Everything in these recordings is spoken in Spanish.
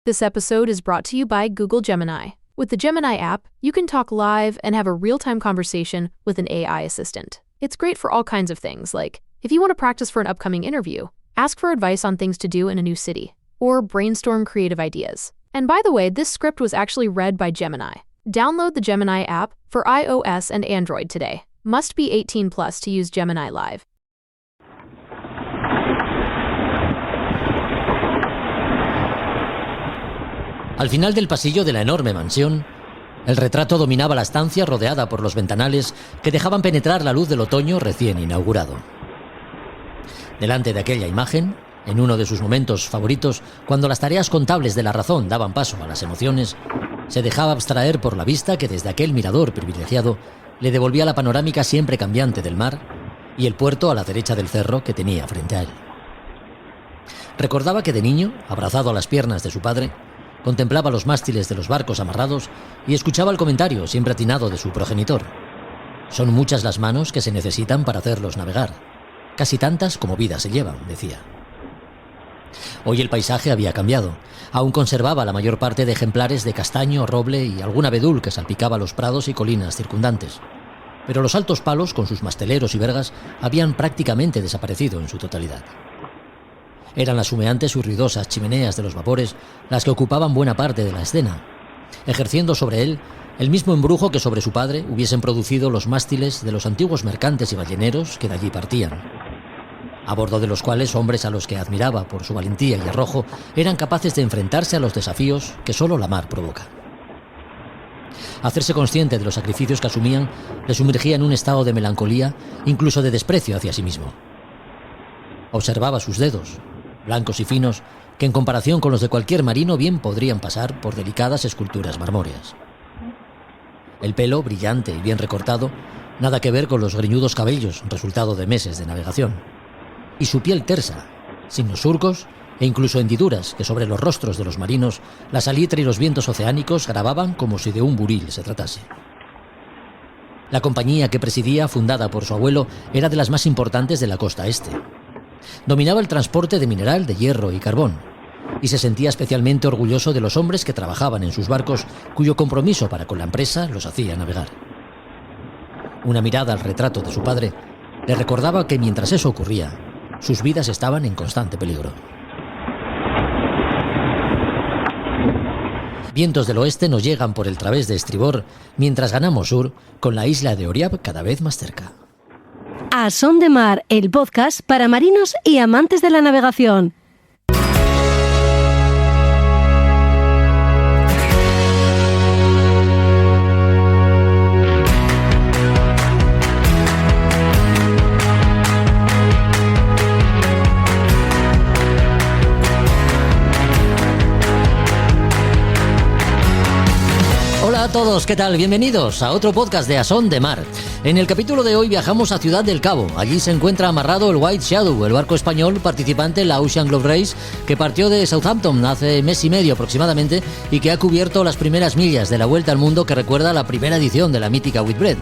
This episode is brought to you by Google Gemini. With the Gemini app, you can talk live and have a real-time conversation with an AI assistant. It's great for all kinds of things, like if you want to practice for an upcoming interview, ask for advice on things to do in a new city, or brainstorm creative ideas. And by the way, this script was actually read by Gemini. Download the Gemini app for iOS and Android today. Must be 18 plus to use Gemini Live. Al final del pasillo de la enorme mansión, el retrato dominaba la estancia rodeada por los ventanales que dejaban penetrar la luz del otoño recién inaugurado. Delante de aquella imagen, en uno de sus momentos favoritos, cuando las tareas contables de la razón daban paso a las emociones, se dejaba abstraer por la vista que desde aquel mirador privilegiado le devolvía la panorámica siempre cambiante del mar y el puerto a la derecha del cerro que tenía frente a él. Recordaba que de niño, abrazado a las piernas de su padre, contemplaba los mástiles de los barcos amarrados y escuchaba el comentario siempre atinado de su progenitor. Son muchas las manos que se necesitan para hacerlos navegar. Casi tantas como vidas se llevan, decía. Hoy el paisaje había cambiado. Aún conservaba la mayor parte de ejemplares de castaño, roble y algún abedul que salpicaba los prados y colinas circundantes. Pero los altos palos, con sus masteleros y vergas, habían prácticamente desaparecido en su totalidad. Eran las humeantes y ruidosas chimeneas de los vapores las que ocupaban buena parte de la escena, ejerciendo sobre él el mismo embrujo que sobre su padre hubiesen producido los mástiles de los antiguos mercantes y balleneros que de allí partían, a bordo de los cuales hombres a los que admiraba por su valentía y arrojo eran capaces de enfrentarse a los desafíos que solo la mar provoca. Hacerse consciente de los sacrificios que asumían le sumergía en un estado de melancolía, incluso de desprecio hacia sí mismo. Observaba sus dedos, blancos y finos, que en comparación con los de cualquier marino bien podrían pasar por delicadas esculturas marmóreas. El pelo, brillante y bien recortado, nada que ver con los greñudos cabellos, resultado de meses de navegación. Y su piel tersa, sin los surcos e incluso hendiduras que sobre los rostros de los marinos la salitre y los vientos oceánicos grababan como si de un buril se tratase. La compañía que presidía, fundada por su abuelo, era de las más importantes de la costa este. Dominaba el transporte de mineral, de hierro y carbón, y se sentía especialmente orgulloso de los hombres que trabajaban en sus barcos, cuyo compromiso para con la empresa los hacía navegar. Una mirada al retrato de su padre le recordaba que mientras eso ocurría, sus vidas estaban en constante peligro. Vientos del oeste nos llegan por el través de estribor, mientras ganamos sur, con la isla de Oriab cada vez más cerca. A Son de Mar, el podcast para marinos y amantes de la navegación. Hola a todos, ¿qué tal? Bienvenidos a otro podcast de A Son de Mar. En el capítulo de hoy viajamos a Ciudad del Cabo. Allí se encuentra amarrado el White Shadow, el barco español participante en la Ocean Globe Race, que partió de Southampton hace mes y medio aproximadamente y que ha cubierto las primeras millas de la Vuelta al Mundo que recuerda la primera edición de la mítica Whitbread.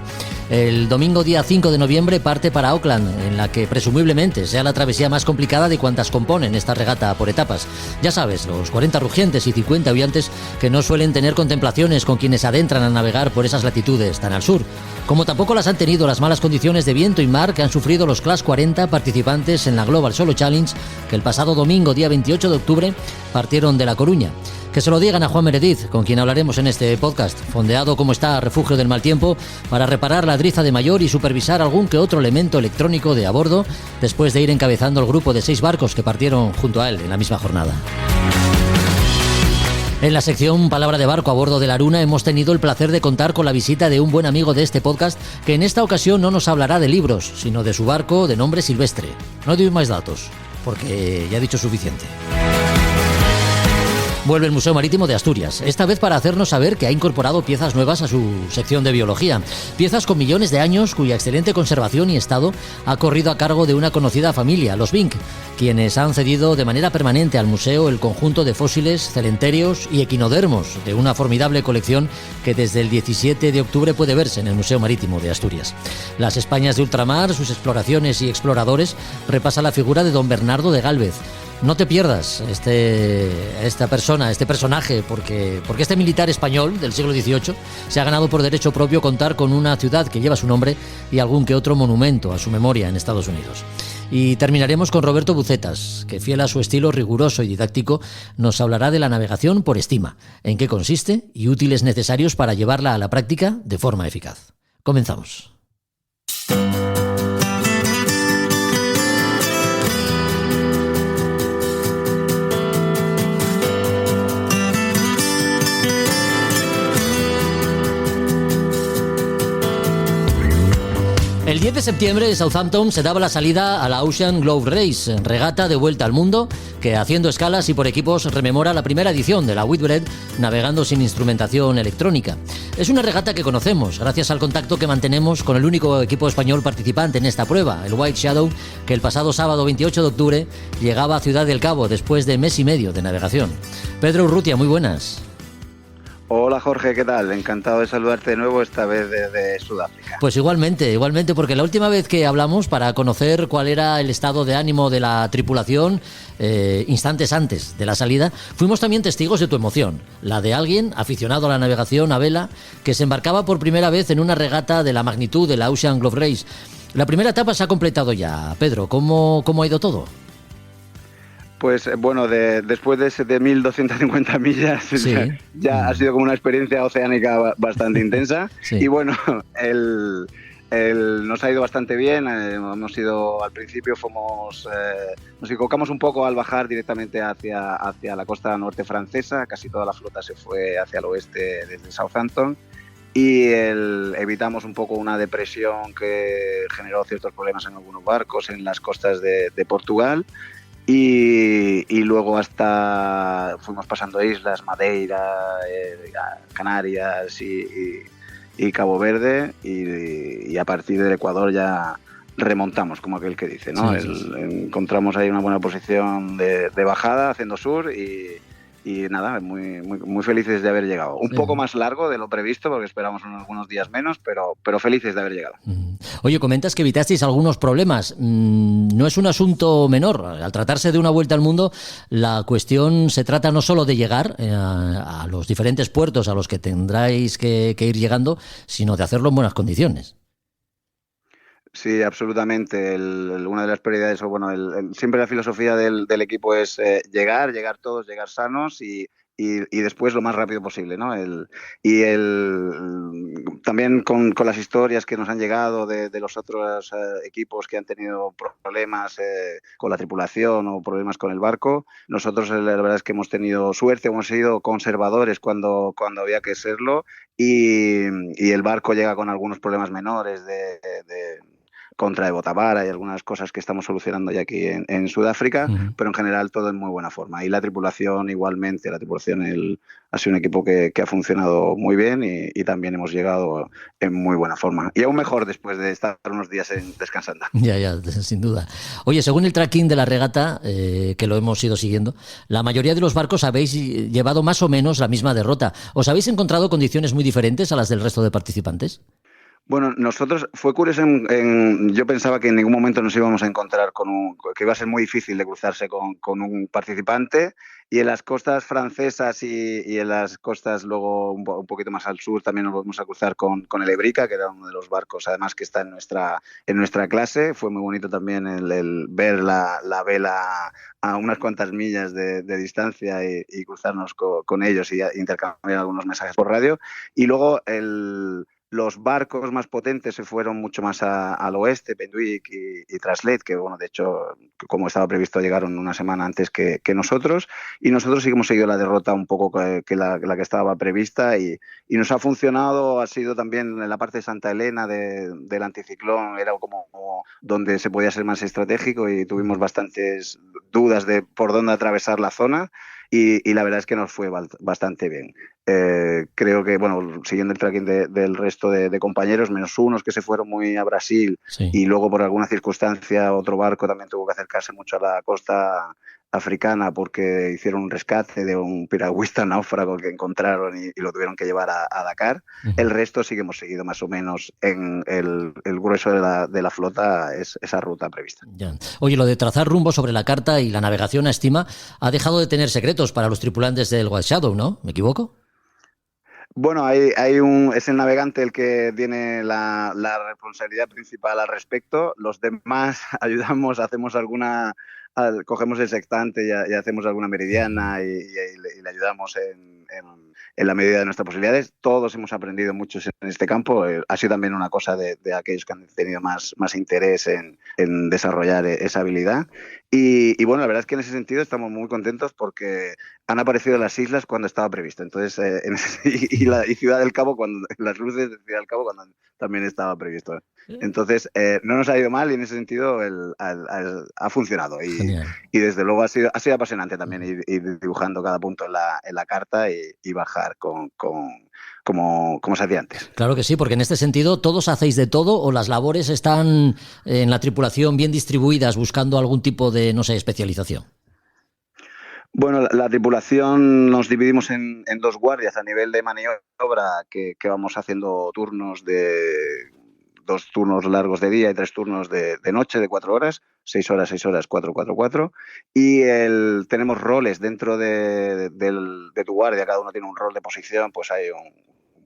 El domingo día 5 de noviembre parte para Auckland, en la que presumiblemente sea la travesía más complicada de cuantas componen esta regata por etapas. Ya sabes, los 40 rugientes y 50 aullantes que no suelen tener contemplaciones con quienes adentran a navegar por esas latitudes tan al sur, como tampoco las han tenido las malas condiciones de viento y mar que han sufrido los Class 40 participantes en la Global Solo Challenge, que el pasado domingo día 28 de octubre partieron de La Coruña. Que se lo digan a Juan Meredith, con quien hablaremos en este podcast, fondeado como está a refugio del mal tiempo para reparar la driza de mayor y supervisar algún que otro elemento electrónico de a bordo, después de ir encabezando el grupo de 6 barcos que partieron junto a él en la misma jornada. En la sección Palabra de Barco a bordo de la Aruna hemos tenido el placer de contar con la visita de un buen amigo de este podcast que en esta ocasión no nos hablará de libros, sino de su barco de nombre Silvestre. No doy más datos, porque ya he dicho suficiente. Vuelve el Museo Marítimo de Asturias, esta vez para hacernos saber que ha incorporado piezas nuevas a su sección de biología. Piezas con millones de años cuya excelente conservación y estado ha corrido a cargo de una conocida familia, los Vink, quienes han cedido de manera permanente al museo el conjunto de fósiles, celenterios y equinodermos de una formidable colección que desde el 17 de octubre puede verse en el Museo Marítimo de Asturias. Las Españas de ultramar, sus exploraciones y exploradores, repasa la figura de don Bernardo de Gálvez, No te pierdas esta persona, este personaje, porque este militar español del siglo XVIII se ha ganado por derecho propio contar con una ciudad que lleva su nombre y algún que otro monumento a su memoria en Estados Unidos. Y terminaremos con Roberto Bucetas, que fiel a su estilo riguroso y didáctico nos hablará de la navegación por estima, en qué consiste y útiles necesarios para llevarla a la práctica de forma eficaz. Comenzamos. El 10 de septiembre en Southampton se daba la salida a la Ocean Globe Race, regata de vuelta al mundo, que haciendo escalas y por equipos rememora la primera edición de la Whitbread navegando sin instrumentación electrónica. Es una regata que conocemos gracias al contacto que mantenemos con el único equipo español participante en esta prueba, el White Shadow, que el pasado sábado 28 de octubre llegaba a Ciudad del Cabo después de mes y medio de navegación. Pedro Urrutia, muy buenas. Hola Jorge, ¿qué tal? Encantado de saludarte de nuevo, esta vez desde Sudáfrica. Pues igualmente, porque la última vez que hablamos para conocer cuál era el estado de ánimo de la tripulación, instantes antes de la salida, fuimos también testigos de tu emoción, la de alguien aficionado a la navegación a vela que se embarcaba por primera vez en una regata de la magnitud de la Ocean Globe Race. La primera etapa se ha completado ya, Pedro, ¿cómo ha ido todo? Pues bueno, después de 7.250 millas sí. ya ha sido como una experiencia oceánica bastante intensa. Sí. Y bueno, nos ha ido bastante bien. Hemos ido, al principio nos equivocamos un poco al bajar directamente hacia la costa norte francesa. Casi toda la flota se fue hacia el oeste desde Southampton. Y evitamos un poco una depresión que generó ciertos problemas en algunos barcos en las costas de Portugal. Y luego hasta fuimos pasando islas, Madeira, Canarias y Cabo Verde, y a partir del Ecuador ya remontamos, como aquel que dice, ¿no? Sí. Encontramos ahí una buena posición de bajada haciendo sur y nada, muy felices de haber llegado. Un poco más largo de lo previsto, porque esperamos algunos días menos, pero felices de haber llegado. Oye, comentas que evitasteis algunos problemas. No es un asunto menor. Al tratarse de una vuelta al mundo, la cuestión se trata no solo de llegar a los diferentes puertos a los que tendráis que ir llegando, sino de hacerlo en buenas condiciones. Sí, absolutamente. Una de las prioridades, o bueno, siempre la filosofía del equipo es llegar todos, llegar sanos y después lo más rápido posible, ¿no? También con las historias que nos han llegado de los otros equipos que han tenido problemas con la tripulación o problemas con el barco, nosotros la verdad es que hemos tenido suerte, hemos sido conservadores cuando había que serlo y el barco llega con algunos problemas menores de contra de botavara y algunas cosas que estamos solucionando ya aquí en Sudáfrica, pero en general todo en muy buena forma. Y la tripulación igualmente, ha sido un equipo que ha funcionado muy bien y también hemos llegado en muy buena forma. Y aún mejor después de estar unos días descansando. Ya, sin duda. Oye, según el tracking de la regata, que lo hemos ido siguiendo, la mayoría de los barcos habéis llevado más o menos la misma derrota. ¿Os habéis encontrado condiciones muy diferentes a las del resto de participantes? Bueno, nosotros fue curioso, yo pensaba que en ningún momento nos íbamos a encontrar que iba a ser muy difícil de cruzarse con un participante, y en las costas francesas y en las costas luego un poquito más al sur también nos volvimos a cruzar con el Ebrica, que era uno de los barcos además que está en nuestra clase. Fue muy bonito también el ver la vela a unas cuantas millas de distancia y cruzarnos con ellos y intercambiar algunos mensajes por radio. Y luego los barcos más potentes se fueron mucho más al oeste, Penduic y Traslet, que bueno, de hecho, como estaba previsto, llegaron una semana antes que nosotros, y nosotros sí que hemos seguido la derrota un poco que la que estaba prevista y nos ha funcionado. Ha sido también en la parte de Santa Elena del anticiclón, era como donde se podía ser más estratégico y tuvimos bastantes dudas de por dónde atravesar la zona. Y la verdad es que nos fue bastante bien. Creo que, bueno, siguiendo el tracking del resto de compañeros, menos unos que se fueron muy a Brasil, sí, y luego por alguna circunstancia otro barco también tuvo que acercarse mucho a la costa africana porque hicieron un rescate de un piragüista náufrago que encontraron y lo tuvieron que llevar a Dakar. El resto sí que hemos seguido más o menos en el grueso de la flota, es esa ruta prevista. Ya. Oye, lo de trazar rumbo sobre la carta y la navegación a estima ha dejado de tener secretos para los tripulantes del White Shadow, ¿no? ¿Me equivoco? Bueno, es el navegante el que tiene la responsabilidad principal al respecto. Los demás ayudamos, cogemos el sextante y hacemos alguna meridiana y le ayudamos en la medida de nuestras posibilidades. Todos hemos aprendido mucho en este campo. Ha sido también una cosa de aquellos que han tenido más interés en desarrollar esa habilidad. Y bueno, la verdad es que en ese sentido estamos muy contentos porque han aparecido las islas cuando estaba previsto. Entonces, y Ciudad del Cabo, las luces de Ciudad del Cabo cuando también estaba previsto. Entonces, no nos ha ido mal y en ese sentido ha funcionado. Y desde luego ha sido apasionante también ir dibujando cada punto en la carta y bajar como se hacía antes. Claro que sí, porque en este sentido todos hacéis de todo o las labores están en la tripulación bien distribuidas buscando algún tipo de, no sé, especialización. Bueno, la tripulación nos dividimos en 2 guardias a nivel de maniobra que vamos haciendo turnos 2 turnos largos de día y 3 turnos de noche de 4 horas, 6 horas, 6 horas, 4, 4, 4. Y tenemos roles dentro de tu guardia, cada uno tiene un rol de posición, pues hay un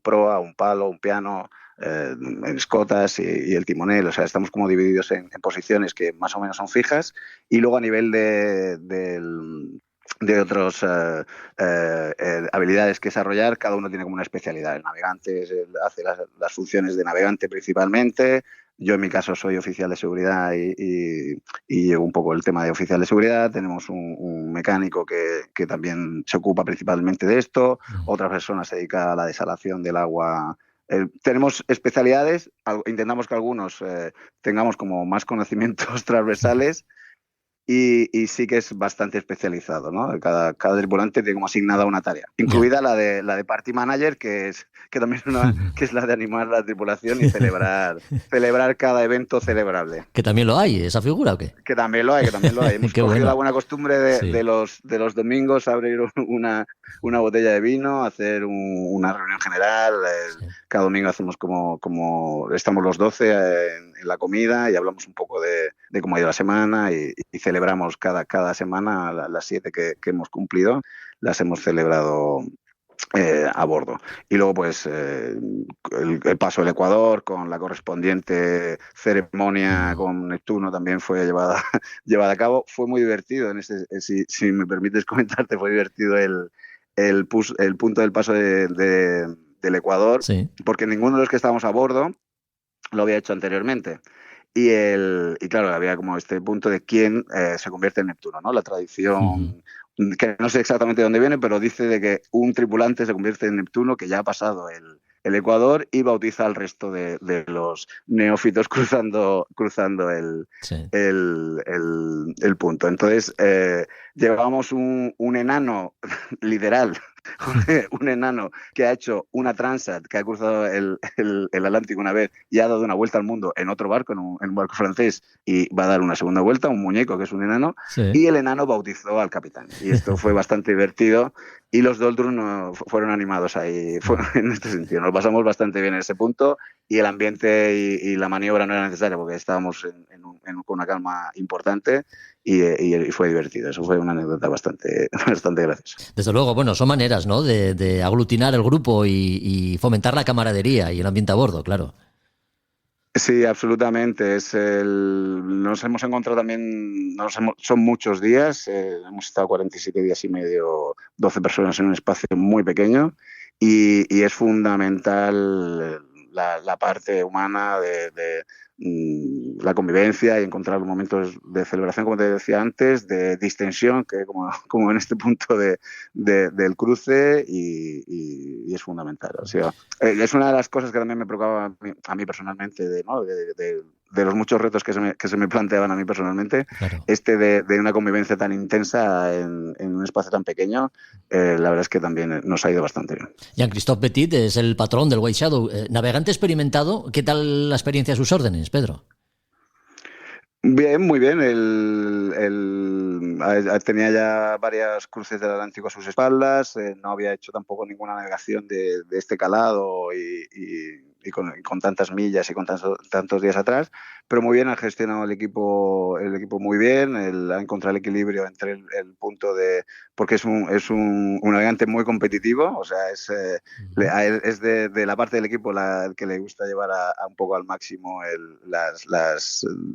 proa, un palo, un piano, escotas y el timonel. O sea, estamos como divididos en posiciones que más o menos son fijas. Y luego a nivel de otras habilidades que desarrollar, cada uno tiene como una especialidad. El navegante hace las funciones de navegante principalmente. Yo en mi caso soy oficial de seguridad y llevo un poco el tema de oficial de seguridad. Tenemos un mecánico que también se ocupa principalmente de esto. Otra persona se dedica a la desalación del agua. Tenemos especialidades, intentamos que algunos tengamos como más conocimientos transversales. Y sí que es bastante especializado, ¿no? Cada tripulante tiene como asignada una tarea, incluida la de Party Manager, que también es la de animar la tripulación y celebrar cada evento celebrable. ¿Que también lo hay, esa figura o qué? Que también lo hay. Hemos cogido la buena costumbre de los domingos abrir una botella de vino, hacer una reunión general. Cada domingo hacemos como estamos los 12 en la comida y hablamos un poco de cómo ha ido la semana y celebramos cada semana las 7 que hemos cumplido, las hemos celebrado a bordo. Y luego pues el paso del Ecuador con la correspondiente ceremonia con Neptuno también fue llevada a cabo. Fue muy divertido, si me permites comentarte, fue divertido el punto del paso del Ecuador, sí, porque ninguno de los que estábamos a bordo lo había hecho anteriormente. Y claro, había como este punto de quién se convierte en Neptuno, ¿no? La tradición, que no sé exactamente de dónde viene, pero dice de que un tripulante se convierte en Neptuno que ya ha pasado el Ecuador y bautiza al resto de los neófitos cruzando el punto. Entonces, llevábamos un enano literal, un enano que ha hecho una transat, que ha cruzado el Atlántico una vez y ha dado una vuelta al mundo en otro barco, en un barco francés, y va a dar una segunda vuelta, un muñeco que es un enano, sí, y el enano bautizó al capitán. Y esto fue bastante divertido y los Doldrums fueron animados ahí en este sentido. Nos pasamos bastante bien en ese punto y el ambiente y la maniobra no era necesaria porque estábamos con una calma importante y fue divertido. Eso fue una anécdota bastante graciosa. Desde luego, bueno, son maneras, ¿no?, de aglutinar el grupo y fomentar la camaradería y el ambiente a bordo, claro. Sí, absolutamente. Nos hemos encontrado también, son muchos días, hemos estado 47 días y medio, 12 personas en un espacio muy pequeño y es fundamental la parte humana de la convivencia y encontrar momentos de celebración, como te decía antes, de distensión, que como en este punto del cruce y es fundamental. O sea, es una de las cosas que también me preocupaba a mí personalmente, de los muchos retos que se me planteaban a mí personalmente, claro, de una convivencia tan intensa en un espacio tan pequeño, la verdad es que también nos ha ido bastante bien. Jean-Christophe Petit es el patrón del White Shadow. Navegante experimentado, ¿qué tal la experiencia a sus órdenes, Pedro? Bien, muy bien. Tenía ya varias cruces del Atlántico a sus espaldas. No había hecho tampoco ninguna navegación de este calado y con tantas millas y con tantos días atrás. Pero muy bien, ha gestionado el equipo muy bien. Ha encontrado el equilibrio entre el punto de... Porque es un navegante muy competitivo. O sea, es de la parte del equipo el que le gusta llevar a un poco al máximo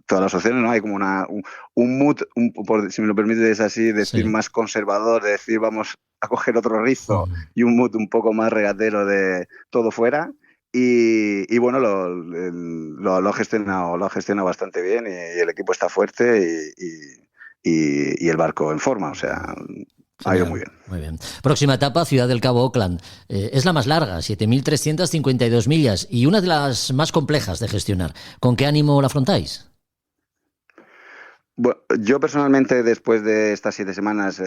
todas las opciones, ¿no? Hay como un mood, si me lo permites así, decir, Sí. más conservador, de decir vamos a coger otro rizo, y un mood un poco más regatero de todo fuera. Y bueno, lo ha gestionado bastante bien, y el equipo está fuerte y el barco en forma. O sea, ha ido muy Genial, bien. muy bien. Próxima etapa, Ciudad del Cabo, Auckland. Es la más larga, 7.352 millas y una de las más complejas de gestionar. ¿Con qué ánimo la afrontáis? Bueno, yo personalmente, después de estas 7 semanas,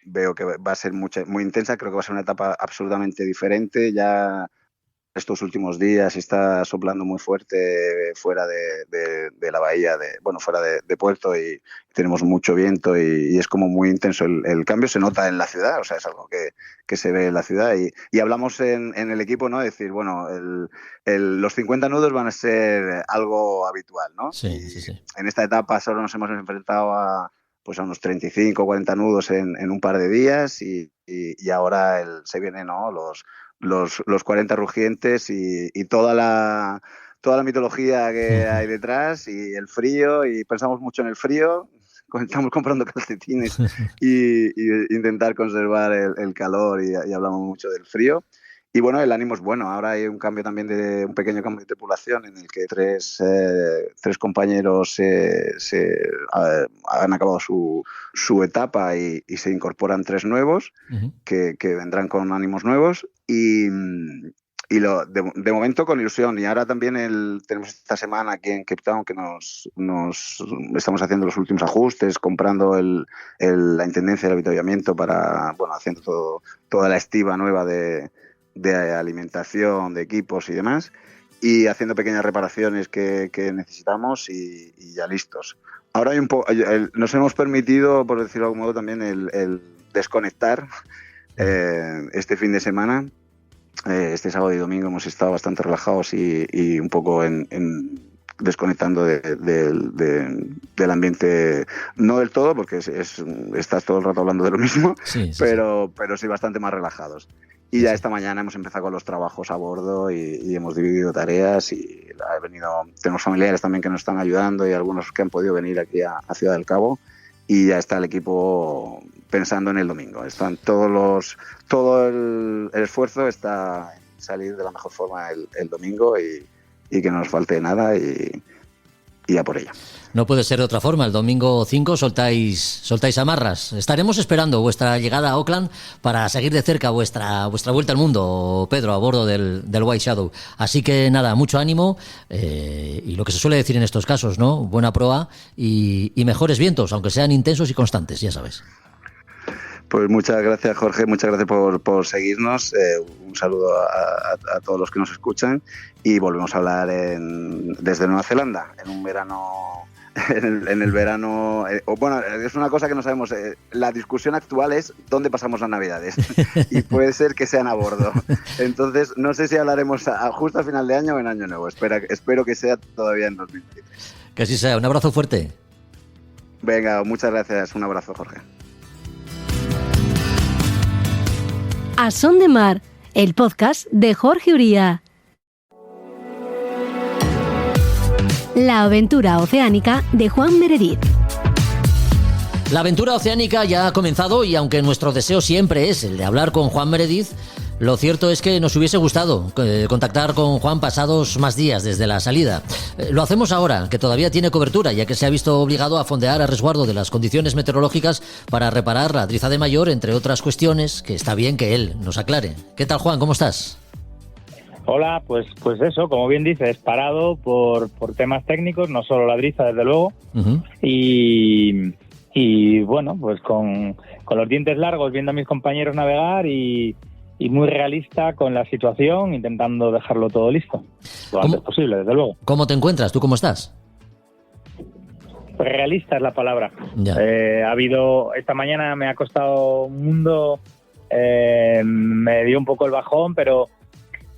veo que va a ser muy intensa. Creo que va a ser una etapa absolutamente diferente. Ya estos últimos días está soplando muy fuerte fuera de la bahía, fuera de puerto, y tenemos mucho viento, y es como muy intenso el cambio. Se nota en la ciudad, o sea, es algo que se ve en la ciudad, y hablamos en el equipo, ¿no? Decir, bueno, los 50 nudos van a ser algo habitual, ¿no? Sí, sí, Y sí. en esta etapa solo nos hemos enfrentado a unos 35 o 40 nudos en un par de días, y ahora se vienen, ¿no? Los 40 rugientes, y toda la mitología que hay detrás, y el frío, y pensamos mucho en el frío. Estamos comprando calcetines y intentar conservar el calor, y hablamos mucho del frío. Y bueno, el ánimo es bueno. Ahora hay un pequeño cambio de tripulación, en el que tres compañeros han acabado su etapa, y se incorporan 3 nuevos Uh-huh. que vendrán con ánimos nuevos, de momento con ilusión. Y ahora también tenemos esta semana aquí en Cape Town, que nos estamos haciendo los últimos ajustes, comprando la intendencia del avituallamiento, haciendo toda la estiba nueva de alimentación, de equipos y demás, y haciendo pequeñas reparaciones que necesitamos, y ya listos. Ahora nos hemos permitido, por decirlo de algún modo, también el desconectar. Este fin de semana, este sábado y domingo, hemos estado bastante relajados y un poco desconectando del ambiente, no del todo, porque estás todo el rato hablando de lo mismo, Sí, sí, pero sí bastante más relajados. Y sí, ya sí. esta mañana hemos empezado con los trabajos a bordo, y hemos dividido tareas, y tenemos familiares también que nos están ayudando, y algunos que han podido venir aquí a Ciudad del Cabo, y ya está el equipo pensando en el domingo. Todo el esfuerzo está en salir de la mejor forma el domingo, y que no nos falte nada, y a por ello. No puede ser de otra forma. El domingo 5 soltáis amarras. Estaremos esperando vuestra llegada a Auckland para seguir de cerca vuestra vuelta al mundo, Pedro, a bordo del White Shadow. Así que nada, mucho ánimo, y lo que se suele decir en estos casos, ¿no? Buena proa y mejores vientos, aunque sean intensos y constantes, ya sabes. Pues muchas gracias, Jorge, muchas gracias por seguirnos. Un saludo a todos los que nos escuchan, y volvemos a hablar desde Nueva Zelanda, en un verano... En el verano, es una cosa que no sabemos. La discusión actual es dónde pasamos las Navidades, y puede ser que sean a bordo. Entonces, no sé si hablaremos justo a final de año o en Año Nuevo. Espero que sea todavía en 2023. Que así sea. Un abrazo fuerte. Venga, muchas gracias. Un abrazo, Jorge. A Son de Mar, el podcast de Jorge Uría. La aventura oceánica de Juan Meredith. La aventura oceánica ya ha comenzado, y aunque nuestro deseo siempre es el de hablar con Juan Meredith, lo cierto es que nos hubiese gustado contactar con Juan pasados más días desde la salida. Lo hacemos ahora, que todavía tiene cobertura, ya que se ha visto obligado a fondear a resguardo de las condiciones meteorológicas para reparar la Drizade Mayor, entre otras cuestiones que está bien que él nos aclare. ¿Qué tal, Juan? ¿Cómo estás? Hola, pues eso, como bien dices, parado por temas técnicos, no solo la Driza, desde luego, Uh-huh. y bueno, pues con los dientes largos viendo a mis compañeros navegar, y muy realista con la situación, intentando dejarlo todo listo lo antes posible, desde luego. ¿Cómo te encuentras? ¿Tú cómo estás? realista es la palabra. Ya. Esta mañana me ha costado un mundo, me dio un poco el bajón, pero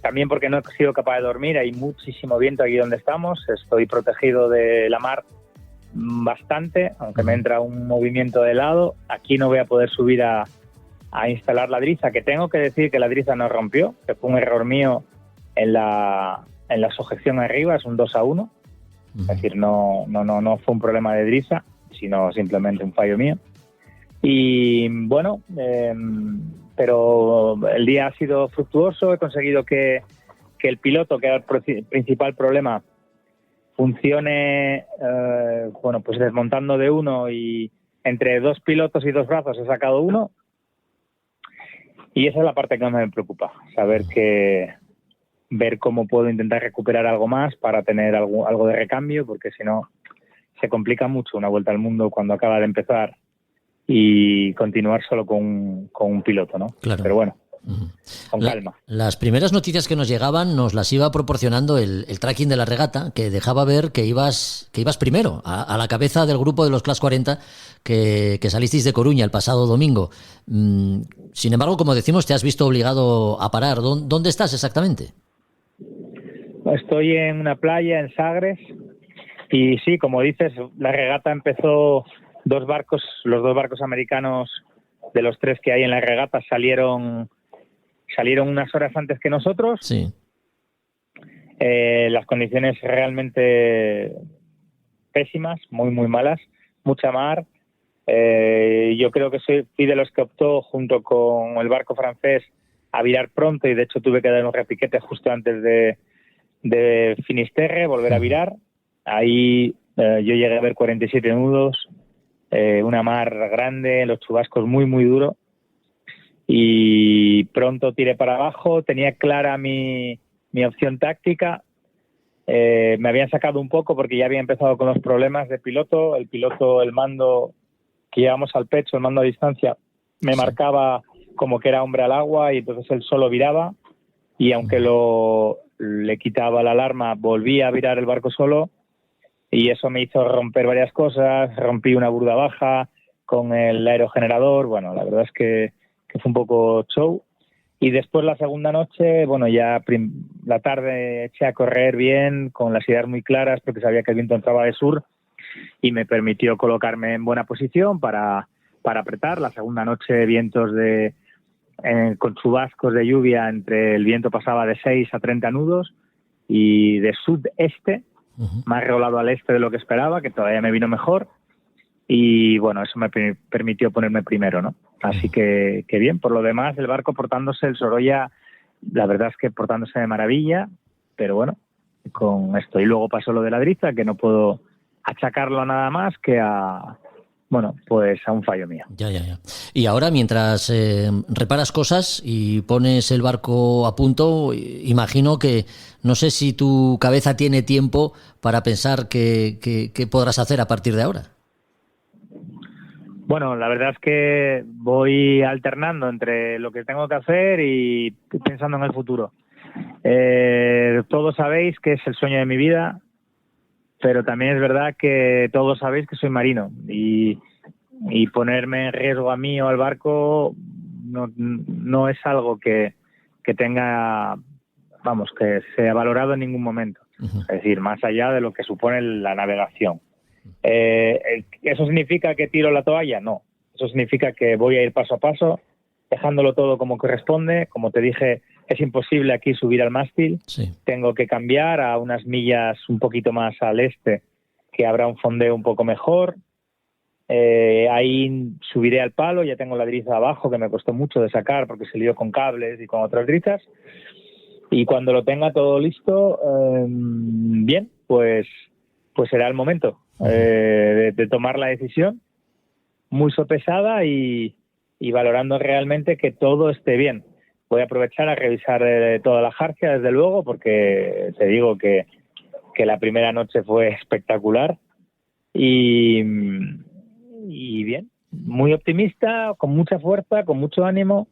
también porque no he sido capaz de dormir. Hay muchísimo viento aquí donde estamos, estoy protegido de la mar bastante, aunque me entra un movimiento de lado. Aquí no voy a poder subir a instalar la driza, que tengo que decir que la driza no rompió, que fue un error mío en la sujeción arriba, es un 2-1. Es decir, no fue un problema de driza, sino simplemente un fallo mío. Y bueno, pero el día ha sido fructuoso. He conseguido que el piloto, que era el principal problema, funcione, pues desmontando de uno, y entre 2 pilotos y 2 brazos he sacado uno. Y esa es la parte que más me preocupa, ver cómo puedo intentar recuperar algo más para tener algo de recambio, porque si no se complica mucho una vuelta al mundo cuando acaba de empezar y continuar solo con un piloto, ¿no? Claro. Pero bueno, con calma. Las primeras noticias que nos llegaban nos las iba proporcionando el tracking de la regata, que dejaba ver que ibas primero, a la cabeza del grupo de los Class 40 que salisteis de Coruña el pasado domingo. Sin embargo, como decimos, te has visto obligado a parar. ¿Dónde estás exactamente? Estoy en una playa en Sagres y sí, como dices, la regata empezó, los 2 barcos americanos de los 3 que hay en la regata salieron unas horas antes que nosotros. Sí. Las condiciones realmente pésimas, muy muy malas, mucha mar. Yo creo que fui de los que optó, junto con el barco francés, a virar pronto, y de hecho tuve que dar un repiquete justo antes de Finisterre, volver a virar. Ahí yo llegué a ver 47 nudos, una mar grande, los chubascos muy muy duros, y pronto tiré para abajo. Tenía clara mi opción táctica. Me habían sacado un poco porque ya había empezado con los problemas de piloto. El mando que llevamos al pecho, el mando a distancia, me marcaba como que era hombre al agua, y entonces él solo viraba, y aunque le quitaba la alarma, volvía a virar el barco solo, y eso me hizo romper varias cosas. Rompí una burda baja con el aerogenerador. Bueno, la verdad es que fue un poco show. Y después, la segunda noche, la tarde eché a correr bien, con las ideas muy claras, porque sabía que el viento entraba de sur y me permitió colocarme en buena posición para apretar. La segunda noche, vientos con chubascos de lluvia, el viento pasaba de 6 a 30 nudos y de sudeste, más rolado al este de lo que esperaba, que todavía me vino mejor. Y bueno, eso me permitió ponerme primero, ¿no? Así que bien. Por lo demás, el barco portándose, el Sorolla, la verdad es que portándose de maravilla, pero bueno, con esto. Y luego pasó lo de la driza, que no puedo achacarlo nada más que a un fallo mío. Ya. Y ahora, mientras reparas cosas y pones el barco a punto, imagino que no sé si tu cabeza tiene tiempo para pensar qué podrás hacer a partir de ahora. Bueno, la verdad es que voy alternando entre lo que tengo que hacer y pensando en el futuro. Todos sabéis que es el sueño de mi vida, pero también es verdad que todos sabéis que soy marino, y ponerme en riesgo a mí o al barco no es algo que tenga, que sea valorado en ningún momento. Es decir, más allá de lo que supone la navegación. ¿Eso significa que tiro la toalla? No. Eso significa que voy a ir paso a paso, dejándolo todo como corresponde. Como te dije, es imposible aquí subir al mástil. Sí. Tengo que cambiar a unas millas un poquito más al este, que habrá un fondeo un poco mejor. Ahí subiré al palo. Ya tengo la driza abajo, que me costó mucho de sacar porque se lió con cables y con otras drizas. Y cuando lo tenga todo listo, bien, pues será el momento de tomar la decisión, muy sopesada y valorando realmente que todo esté bien. Voy a aprovechar a revisar toda la jarcia, desde luego, porque te digo que la primera noche fue espectacular y bien, muy optimista, con mucha fuerza, con mucho ánimo,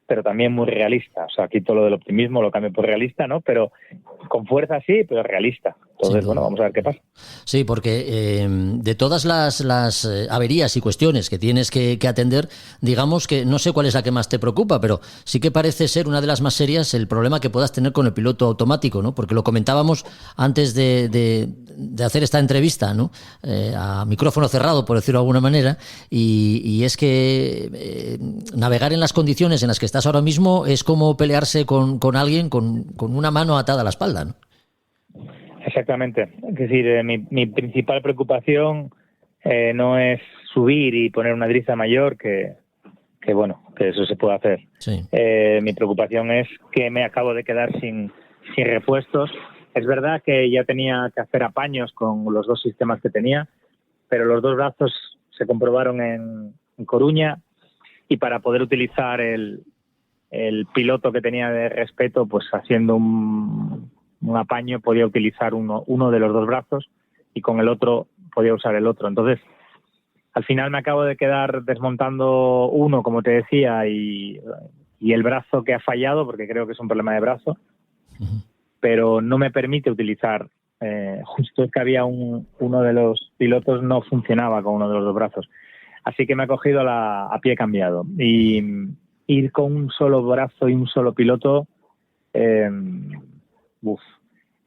pero también muy realista. O sea, quito lo del optimismo, lo cambio por realista, ¿no? Pero con fuerza sí, pero realista. Entonces, bueno, vamos a ver qué pasa. Sí, porque de todas las averías y cuestiones que tienes que atender, digamos que no sé cuál es la que más te preocupa, pero sí que parece ser una de las más serias el problema que puedas tener con el piloto automático, ¿no? Porque lo comentábamos antes de hacer esta entrevista, ¿no? A micrófono cerrado, por decirlo de alguna manera, y es que navegar en las condiciones en las que estás ahora mismo es como pelearse con alguien con una mano atada a la espalda, ¿no? Exactamente. Es decir, mi principal preocupación no es subir y poner una driza mayor, que eso se puede hacer. Sí. Mi preocupación es que me acabo de quedar sin repuestos. Es verdad que ya tenía que hacer apaños con los dos sistemas que tenía, pero los dos brazos se comprobaron en Coruña, y para poder utilizar el piloto que tenía de respeto, pues haciendo un apaño podía utilizar uno de los dos brazos y con el otro podía usar el otro. Entonces, al final me acabo de quedar desmontando uno, como te decía, y el brazo que ha fallado, porque creo que es un problema de brazo, pero no me permite utilizar. Justo es que había uno de los pilotos no funcionaba con uno de los dos brazos. Así que me ha cogido a pie cambiado. Y ir con un solo brazo y un solo piloto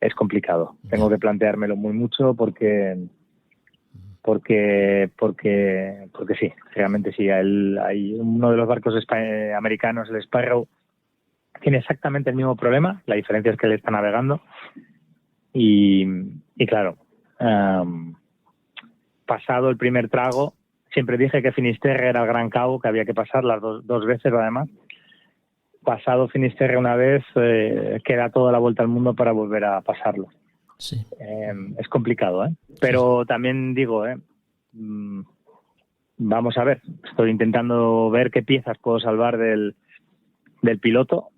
es complicado. Tengo que planteármelo mucho porque sí, realmente sí. Hay uno de los barcos americanos, el Sparrow, tiene exactamente el mismo problema. La diferencia es que él está navegando y claro, pasado el primer trago, siempre dije que Finisterre era el gran cabo que había que pasar las dos veces además. Pasado Finisterre una vez, queda toda la vuelta al mundo para volver a pasarlo. Sí. Es complicado, pero también digo, vamos a ver, estoy intentando ver qué piezas puedo salvar del piloto,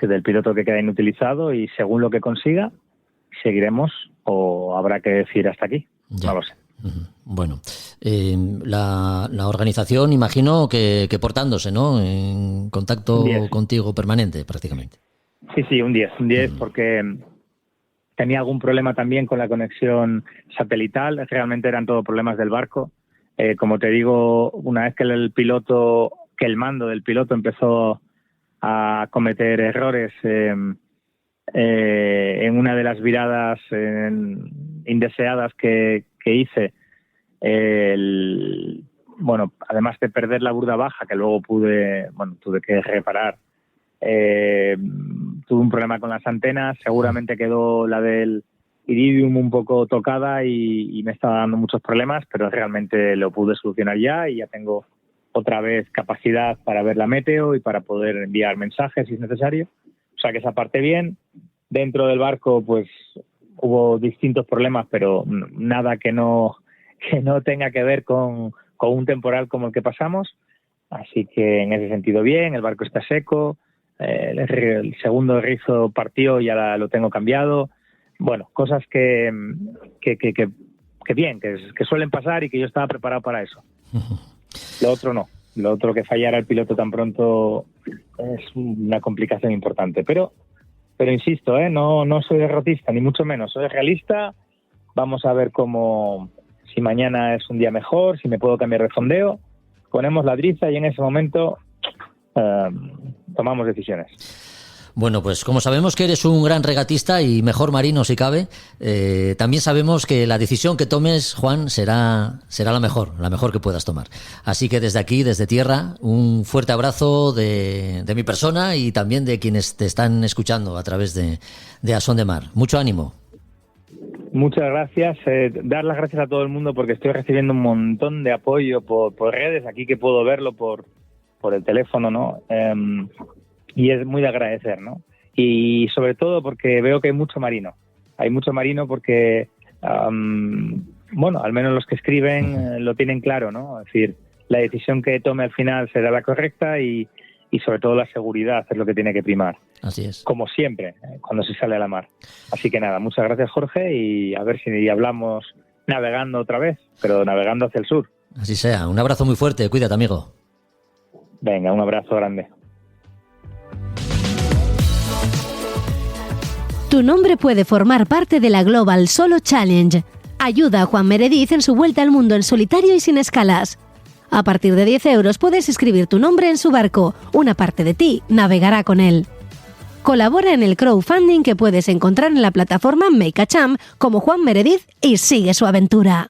del piloto que queda inutilizado, y según lo que consiga, seguiremos o habrá que decir hasta aquí. Ya. No lo sé. Bueno, la organización, imagino que portándose, ¿no? En contacto contigo permanente, prácticamente. Sí, un 10, porque tenía algún problema también con la conexión satelital. Realmente eran todos problemas del barco. Como te digo, una vez que el mando del piloto empezó a cometer errores en una de las viradas indeseadas que hice, además de perder la burda baja, que luego tuve que reparar, tuve un problema con las antenas. Seguramente quedó la del Iridium un poco tocada y me estaba dando muchos problemas, pero realmente lo pude solucionar ya, y ya tengo otra vez capacidad para ver la meteo y para poder enviar mensajes si es necesario. O sea que esa parte bien. Dentro del barco pues hubo distintos problemas, pero nada que no tenga que ver con un temporal como el que pasamos. Así que en ese sentido bien, el barco está seco, el segundo rizo partió y ya lo tengo cambiado. Bueno, cosas que bien, que suelen pasar y que yo estaba preparado para eso. Lo otro no. Lo otro, que fallara el piloto tan pronto, es una complicación importante. Pero insisto, no soy derrotista, ni mucho menos. Soy realista. Vamos a ver si mañana es un día mejor, si me puedo cambiar de fondeo. Ponemos la driza y en ese momento tomamos decisiones. Bueno, pues como sabemos que eres un gran regatista y mejor marino si cabe, también sabemos que la decisión que tomes, Juan, será la mejor que puedas tomar. Así que desde aquí, desde tierra, un fuerte abrazo de mi persona y también de quienes te están escuchando a través de A Son de Mar. Mucho ánimo. Muchas gracias. Dar las gracias a todo el mundo porque estoy recibiendo un montón de apoyo por redes, aquí que puedo verlo por el teléfono, ¿no? Y es muy de agradecer, ¿no? Y sobre todo porque veo que hay mucho marino. Hay mucho marino porque, al menos los que escriben lo tienen claro, ¿no? Es decir, la decisión que tome al final será la correcta y sobre todo la seguridad es lo que tiene que primar. Así es. Como siempre, cuando se sale a la mar. Así que nada, muchas gracias, Jorge, y a ver si hablamos navegando otra vez, pero navegando hacia el sur. Así sea. Un abrazo muy fuerte. Cuídate, amigo. Venga, un abrazo grande. Tu nombre puede formar parte de la Global Solo Challenge. Ayuda a Juan Meredith en su vuelta al mundo en solitario y sin escalas. A partir de 10 euros puedes escribir tu nombre en su barco. Una parte de ti navegará con él. Colabora en el crowdfunding que puedes encontrar en la plataforma Make a Champ como Juan Meredith y sigue su aventura.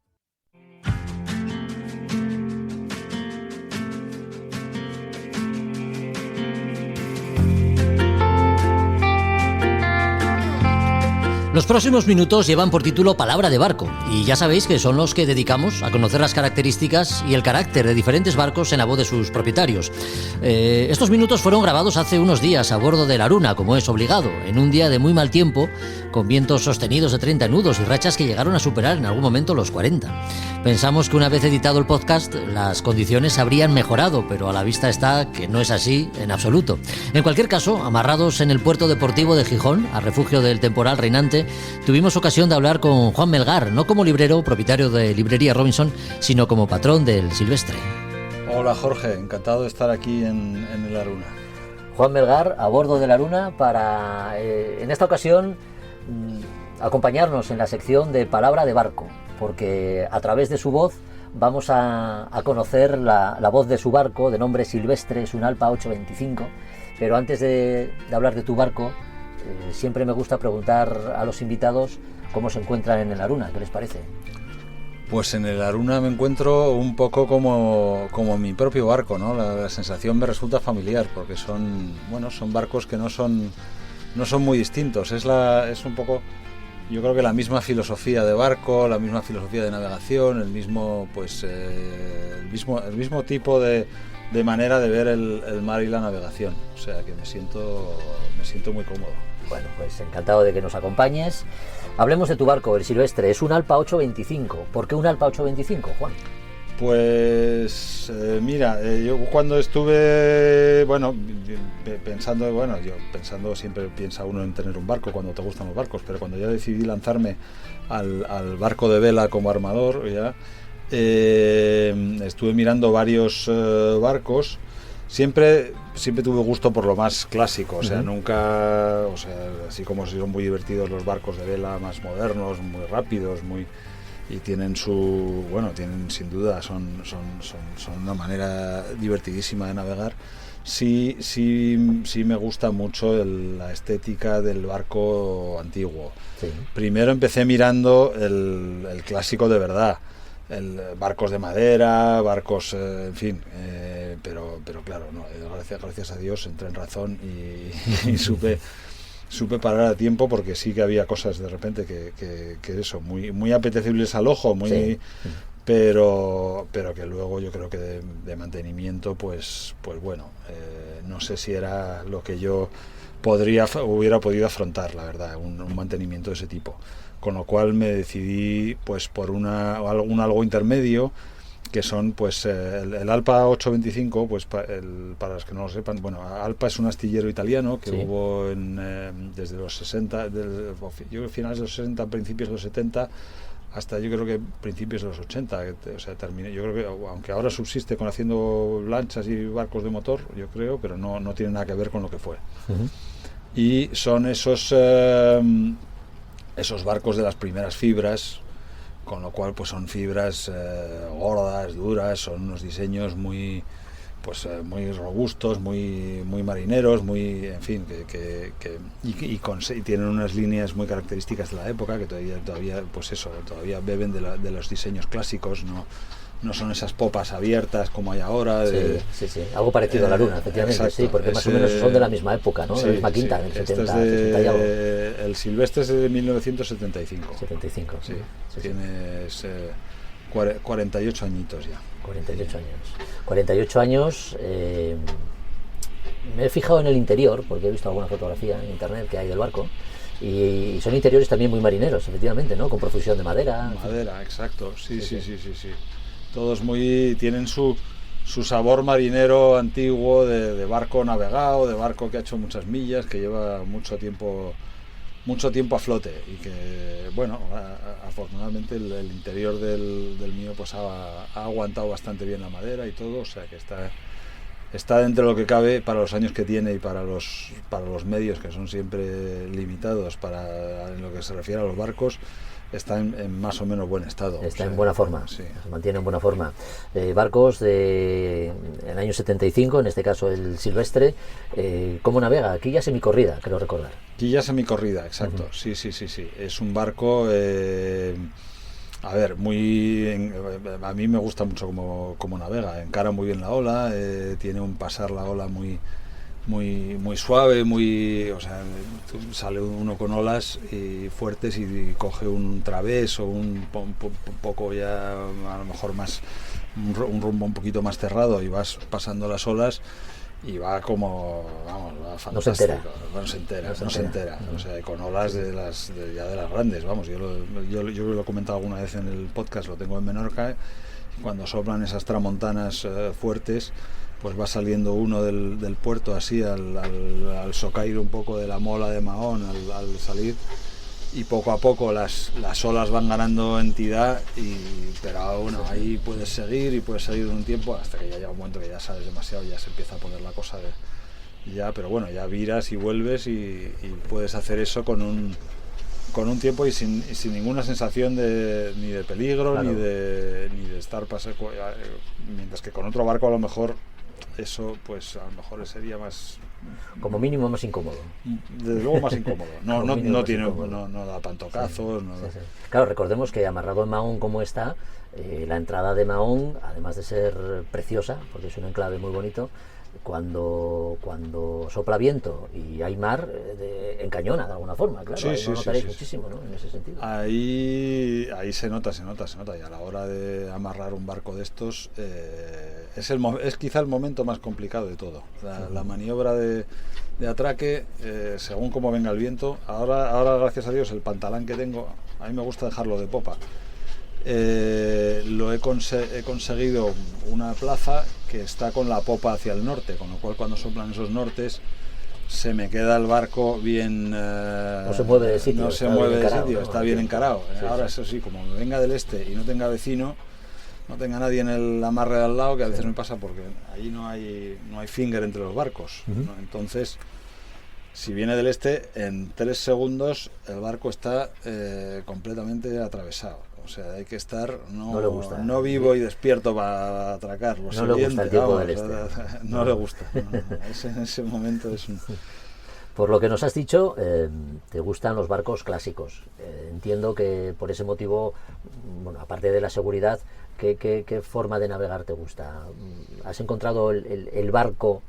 Los próximos minutos llevan por título Palabra de barco, y ya sabéis que son los que dedicamos a conocer las características y el carácter de diferentes barcos en la voz de sus propietarios. Estos minutos fueron grabados hace unos días a bordo de la Aruna, como es obligado, en un día de muy mal tiempo, con vientos sostenidos de 30 nudos y rachas que llegaron a superar en algún momento los 40. Pensamos que una vez editado el podcast, las condiciones habrían mejorado, pero a la vista está que no es así en absoluto. En cualquier caso, amarrados en el puerto deportivo de Gijón, a refugio del temporal reinante, tuvimos ocasión de hablar con Juan Melgar, no como librero, propietario de Librería Robinson, sino como patrón del Silvestre. Hola Jorge, encantado de estar aquí en el Aruna. Juan Melgar, a bordo de la Aruna, para en esta ocasión acompañarnos en la sección de Palabra de barco, porque a través de su voz vamos a conocer la voz de su barco, de nombre Silvestre, es un Alpa 825, pero antes de hablar de tu barco, siempre me gusta preguntar a los invitados cómo se encuentran en el Aruna, ¿qué les parece? Pues en el Aruna me encuentro un poco como mi propio barco, ¿no? La sensación me resulta familiar, porque son barcos que no son muy distintos. Es un poco, yo creo que la misma filosofía de barco, la misma filosofía de navegación, el mismo tipo de manera de ver el mar y la navegación. O sea que me siento muy cómodo. Bueno, pues encantado de que nos acompañes. Hablemos de tu barco, el Silvestre. Es un Alpa 825. ¿Por qué un Alpa 825, Juan? Pues mira, yo cuando estuve, pensando, siempre piensa uno en tener un barco cuando te gustan los barcos, pero cuando ya decidí lanzarme al barco de vela como armador, ya estuve mirando varios barcos. Siempre tuve gusto por lo más clásico, así como son muy divertidos los barcos de vela más modernos, muy rápidos, y tienen sin duda, son una manera divertidísima de navegar. Sí me gusta mucho la estética del barco antiguo. Sí. Primero empecé mirando el clásico de verdad. Barcos de madera, barcos, pero claro, no, gracias a Dios entré en razón y supe parar a tiempo, porque sí que había cosas de repente que eso, muy apetecibles al ojo, pero que luego yo creo que de mantenimiento, pues bueno, no sé si era lo que yo hubiera podido afrontar, la verdad, un mantenimiento de ese tipo. Con lo cual me decidí pues por algo intermedio, que son pues el Alpa 825, pues para los que no lo sepan, Alpa es un astillero italiano que hubo desde los 60, finales de los 60, principios de los 70, hasta yo creo que principios de los 80, terminé. Yo creo que, aunque ahora subsiste con haciendo lanchas y barcos de motor, yo creo, pero no tiene nada que ver con lo que fue. Uh-huh. Y son esos barcos de las primeras fibras, con lo cual pues son fibras gordas, duras, son unos diseños muy robustos, muy marineros, y tienen unas líneas muy características de la época, que todavía beben de los diseños clásicos, no son esas popas abiertas como hay ahora. Sí, algo parecido a la Luna, efectivamente. Exacto, sí, porque más o menos son de la misma época, ¿no? Sí, la misma quinta, del 70, el Silvestre es de 1975. 75. Sí. Tienes 48 añitos ya. 48 años. Me he fijado en el interior, porque he visto alguna fotografía en internet que hay del barco, y son interiores también muy marineros, efectivamente, ¿no? Con profusión de madera. Madera, exacto. Sí. Todos tienen su sabor marinero antiguo, de barco navegado, de barco que ha hecho muchas millas, que lleva mucho tiempo a flote, y que, afortunadamente el interior del mío pues ha aguantado bastante bien la madera y todo, o sea que está dentro de lo que cabe para los años que tiene y para los medios, que son siempre limitados en lo que se refiere a los barcos. Está en más o menos buen estado. Está en buena forma, sí. Se mantiene en buena forma. Barcos del año 75, en este caso el Silvestre. ¿Cómo navega? Quilla semicorrida, creo recordar. Quilla semicorrida, exacto. Sí. Es un barco, a ver, a mí me gusta mucho cómo navega. Encara muy bien la ola, tiene un pasar la ola muy suave, o sea, sale uno con olas fuertes y coge un través o un poco ya a lo mejor más un rumbo un poquito más cerrado y vas pasando las olas y va como, vamos, va fantástico. No se entera. O sea, con olas ya de las grandes, vamos. Yo lo he comentado alguna vez en el podcast, lo tengo en Menorca, y cuando soplan esas tramontanas fuertes, pues va saliendo uno del puerto así al socair un poco de la mola de Mahón al salir, y poco a poco las olas van ganando entidad, pero bueno, ahí puedes seguir un tiempo hasta que ya llega un momento que ya sales demasiado, ya se empieza a poner la cosa pero bueno, ya viras y vuelves y puedes hacer eso con un tiempo y sin ninguna sensación ni de peligro, claro, ni de estar mientras que con otro barco a lo mejor eso, pues a lo mejor sería más, como mínimo, más incómodo. Desde luego más incómodo. No da pantocazos. Sí. Sí. Claro, recordemos que amarrado en Mahón como está, la entrada de Mahón, además de ser preciosa, porque es un enclave muy bonito, cuando sopla viento y hay mar, encañona de alguna forma, claro. Ahí lo notaréis muchísimo, ¿no? En ese sentido. Ahí se nota, y a la hora de amarrar un barco de estos es quizá el momento más complicado de todo. La maniobra de atraque, según cómo venga el viento. Ahora gracias a Dios, el pantalán que tengo, a mí me gusta dejarlo de popa. He conseguido una plaza que está con la popa hacia el norte, con lo cual cuando soplan esos nortes se me queda el barco bien, no se mueve de sitio, está bien encarado. Ahora eso sí, como me venga del este y no tenga vecino, no tenga nadie en el amarre de al lado, que a veces me pasa porque allí no hay finger entre los barcos, ¿no? Entonces, si viene del este, en 3 segundos el barco está completamente atravesado. O sea, hay que estar no vivo y despierto para atracar. No le gusta el tiempo del este. No le gusta. En ese momento es un... Por lo que nos has dicho, te gustan los barcos clásicos. Entiendo que por ese motivo, bueno, aparte de la seguridad, ¿qué forma de navegar te gusta? ¿Has encontrado el barco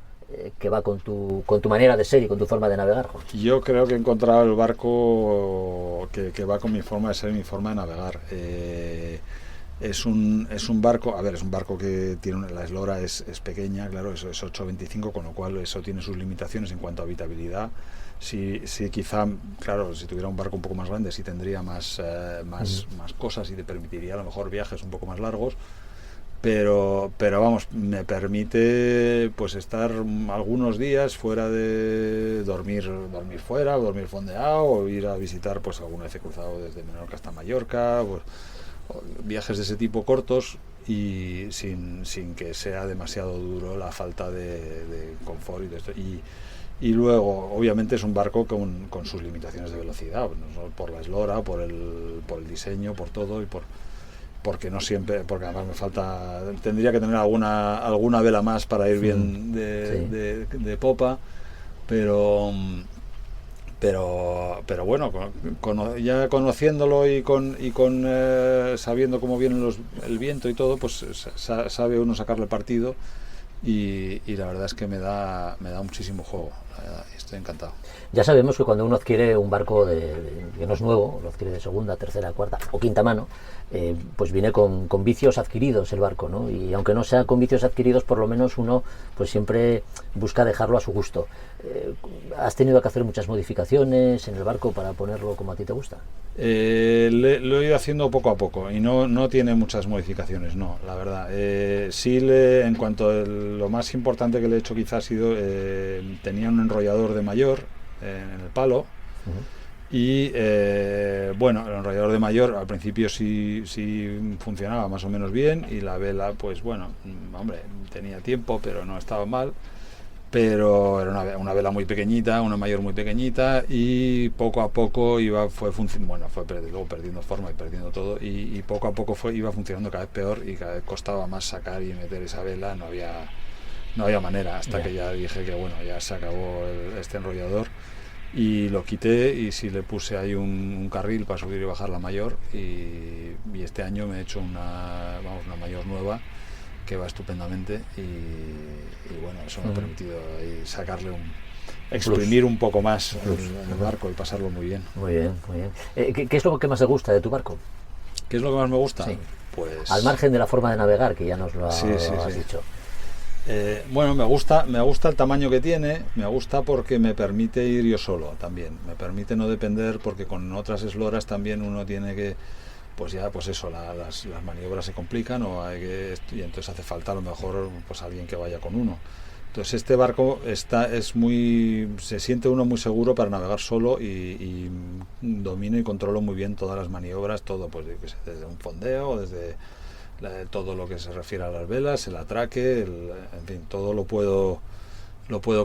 que va con tu manera de ser y con tu forma de navegar, Juan? Yo creo que he encontrado el barco que va con mi forma de ser y mi forma de navegar. Es un barco, es un barco que tiene la eslora es pequeña, claro, eso es 8,25, con lo cual eso tiene sus limitaciones en cuanto a habitabilidad. Sí, quizá, claro, si tuviera un barco un poco más grande sí tendría más cosas y te permitiría a lo mejor viajes un poco más largos. Pero vamos, me permite pues estar algunos días fuera de dormir fuera, o dormir fondeado, o ir a visitar, pues alguna vez he cruzado desde Menorca hasta Mallorca, pues, viajes de ese tipo cortos y sin que sea demasiado duro la falta de confort y de esto. Y luego, obviamente, es un barco con sus limitaciones de velocidad, no por la eslora, por el diseño, por todo y porque no siempre, porque además tendría que tener alguna vela más para ir bien de popa, pero bueno, ya conociéndolo y sabiendo cómo viene el viento y todo, pues sabe uno sacarle partido y la verdad es que me da muchísimo juego. Estoy encantado. Ya sabemos que cuando uno adquiere un barco que no es nuevo, lo adquiere de segunda, tercera, cuarta o quinta mano, pues viene con vicios adquiridos el barco, ¿no? Y aunque no sea con vicios adquiridos, por lo menos uno pues siempre busca dejarlo a su gusto. ¿Has tenido que hacer muchas modificaciones en el barco para ponerlo como a ti te gusta? Lo he ido haciendo poco a poco y no tiene muchas modificaciones, no, la verdad. Sí, en cuanto a lo más importante que le he hecho quizás ha sido, tenía un enrollador de mayor en el palo. Y bueno, el enrollador de mayor al principio sí funcionaba más o menos bien, y la vela, pues bueno, hombre, tenía tiempo, pero no estaba mal. Pero era una vela muy pequeñita, una mayor muy pequeñita, y poco a poco fue luego perdiendo forma y perdiendo todo, y poco a poco iba funcionando cada vez peor, y cada vez costaba más sacar y meter esa vela. No había manera, hasta que ya dije que bueno, ya se acabó este enrollador, y lo quité, y sí le puse ahí un carril para subir y bajar la mayor, y este año me he hecho una mayor nueva que va estupendamente, y bueno, eso me ha permitido ahí exprimir un poco más el barco y pasarlo muy bien. Muy bien, muy bien. ¿Qué es lo que más te gusta de tu barco? ¿Qué es lo que más me gusta? Sí. Pues al margen de la forma de navegar, que ya nos lo has dicho. Bueno, me gusta el tamaño que tiene, me gusta porque me permite ir yo solo también, me permite no depender, porque con otras esloras también uno tiene que, pues eso, las maniobras se complican, y entonces hace falta a lo mejor pues alguien que vaya con uno. Entonces este barco se siente uno muy seguro para navegar solo, y domino y controlo muy bien todas las maniobras, todo, pues desde un fondeo, desde todo lo que se refiere a las velas, el atraque, en fin, todo lo puedo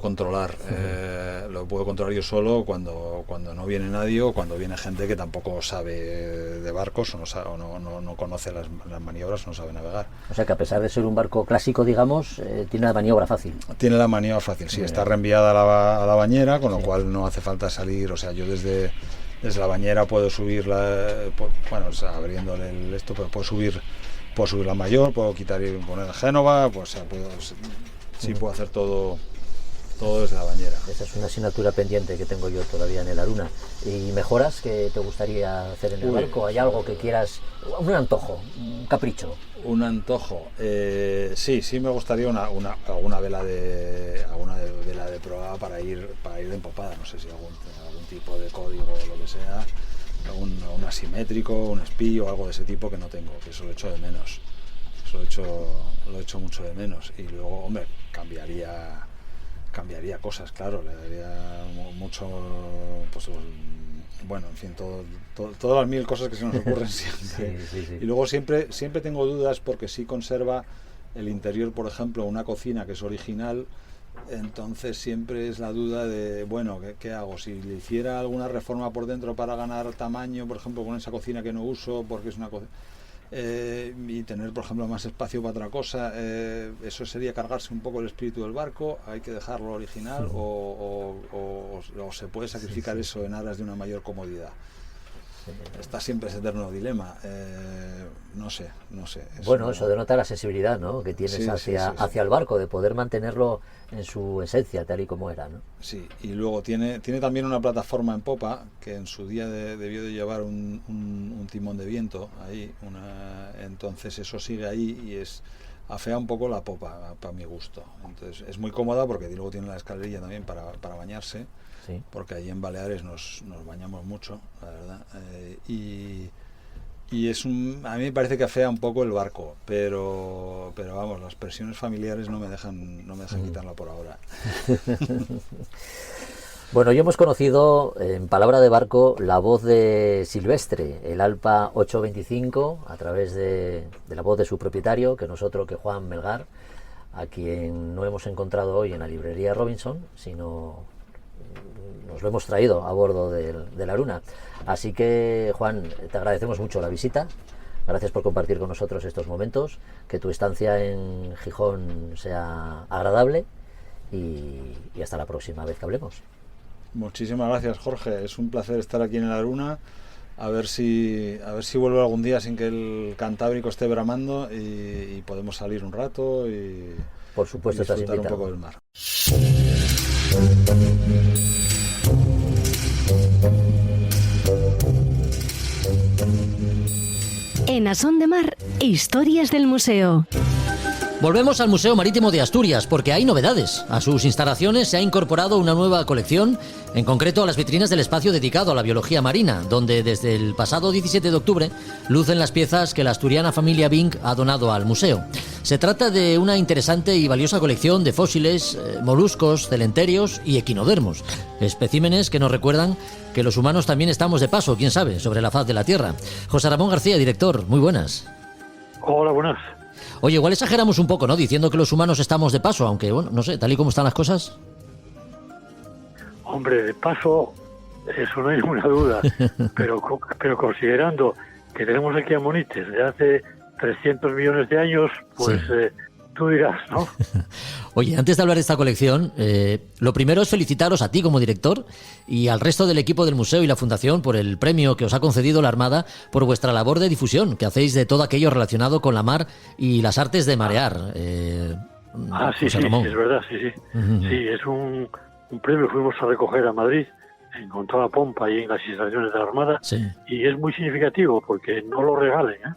controlar. Lo puedo controlar yo solo cuando no viene nadie, o cuando viene gente que tampoco sabe de barcos, o no conoce las maniobras, o no sabe navegar. O sea que, a pesar de ser un barco clásico, digamos, tiene la maniobra fácil. Tiene la maniobra fácil, sí. Está reenviada a la bañera, con lo cual no hace falta salir. O sea, yo desde la bañera puedo subirla, abriéndole esto, pero puedo subir la mayor, puedo quitar y poner el Génova, pues puedo hacer todo desde la bañera. Esa es una asignatura pendiente que tengo yo todavía en el Aruna. ¿Y mejoras que te gustaría hacer en el barco? ¿Hay algo que quieras? Un antojo, un capricho. Un antojo. Sí me gustaría alguna vela de prueba para ir de empopada. No sé si algún tipo de código o lo que sea, un asimétrico, un espí o algo de ese tipo, que no tengo, que eso lo echo de menos. Eso lo echo mucho de menos. Y luego, hombre, cambiaría cosas, claro, le daría mucho, pues bueno, en fin, todas las mil cosas que se nos ocurren siempre. Sí. Y luego siempre tengo dudas, porque sí conserva el interior, por ejemplo, una cocina que es original. Entonces siempre es la duda de, bueno, ¿qué hago? Si le hiciera alguna reforma por dentro para ganar tamaño, por ejemplo, con esa cocina que no uso, porque es una cocina, y tener, por ejemplo, más espacio para otra cosa, eso sería cargarse un poco el espíritu del barco. Hay que dejarlo original, o se puede sacrificar eso en aras de una mayor comodidad. Está siempre ese eterno dilema. No sé. Bueno, eso denota la sensibilidad, ¿no?, que tienes hacia el barco, de poder mantenerlo en su esencia, tal y como era, ¿no? Sí, y luego tiene también una plataforma en popa, que en su día debió de llevar un timón de viento ahí, entonces eso sigue ahí, y afea un poco la popa para mi gusto. Entonces es muy cómoda, porque luego tiene la escalerilla también para bañarse. Sí. Porque allí en Baleares nos bañamos mucho, la verdad, y a mí me parece que afea un poco el barco, pero vamos, las presiones familiares no me dejan quitarla por ahora. Bueno, ya hemos conocido, en palabra de barco, la voz de Silvestre, el Alpa 825, a través de la voz de su propietario, que Juan Melgar, a quien no hemos encontrado hoy en la librería Robinson, sino nos lo hemos traído a bordo de la Aruna. Así que, Juan, te agradecemos mucho la visita. Gracias por compartir con nosotros estos momentos. Que tu estancia en Gijón sea agradable, y hasta la próxima vez que hablemos. Muchísimas gracias, Jorge. Es un placer estar aquí en la Aruna. A ver si vuelvo algún día sin que el Cantábrico esté bramando, y podemos salir un rato y, por supuesto, disfrutar un poco del mar. En A Son de Mar, historias del museo. Volvemos al Museo Marítimo de Asturias porque hay novedades. A sus instalaciones se ha incorporado una nueva colección, en concreto a las vitrinas del espacio dedicado a la biología marina, donde desde el pasado 17 de octubre lucen las piezas que la asturiana familia Vinck ha donado al museo. Se trata de una interesante y valiosa colección de fósiles, moluscos, celenterios y equinodermos, especímenes que nos recuerdan que los humanos también estamos de paso, quién sabe, sobre la faz de la Tierra. José Ramón García, director, muy buenas. Hola, buenas. Oye, igual exageramos un poco, ¿no? Diciendo que los humanos estamos de paso, aunque, bueno, no sé, tal y como están las cosas. Hombre, de paso, eso no hay ninguna duda, pero considerando que tenemos aquí amonites de hace 300 millones de años, pues sí. Tú dirás, ¿no? Oye, antes de hablar de esta colección, lo primero es felicitaros a ti como director y al resto del equipo del museo y la fundación por el premio que os ha concedido la Armada por vuestra labor de difusión que hacéis de todo aquello relacionado con la mar y las artes de marear. Sí, es verdad, sí. Uh-huh. Sí, es un premio que fuimos a recoger a Madrid con toda la pompa y en las instalaciones de la Armada, sí. Y es muy significativo porque no lo regalen, ¿eh?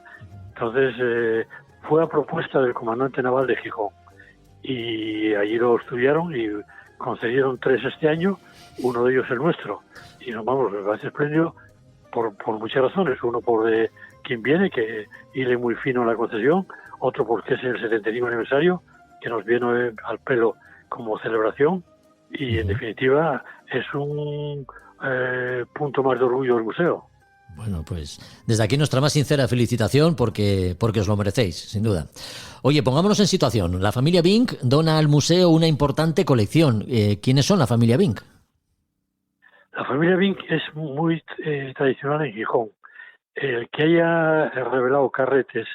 Entonces, fue a propuesta del comandante naval de Gijón y allí lo estudiaron y concedieron 3 este año, uno de ellos el nuestro, y nos vamos, me parece espléndido por muchas razones. Uno por quien viene, que hile muy fino en la concesión, otro porque es el 75 aniversario, que nos viene al pelo como celebración, y en definitiva es un punto más de orgullo del museo. Bueno, pues desde aquí nuestra más sincera felicitación porque os lo merecéis, sin duda. Oye, pongámonos en situación. La familia Vinck dona al museo una importante colección. ¿Quiénes son la familia Vinck? La familia Vinck es muy tradicional en Gijón. El que haya revelado carretes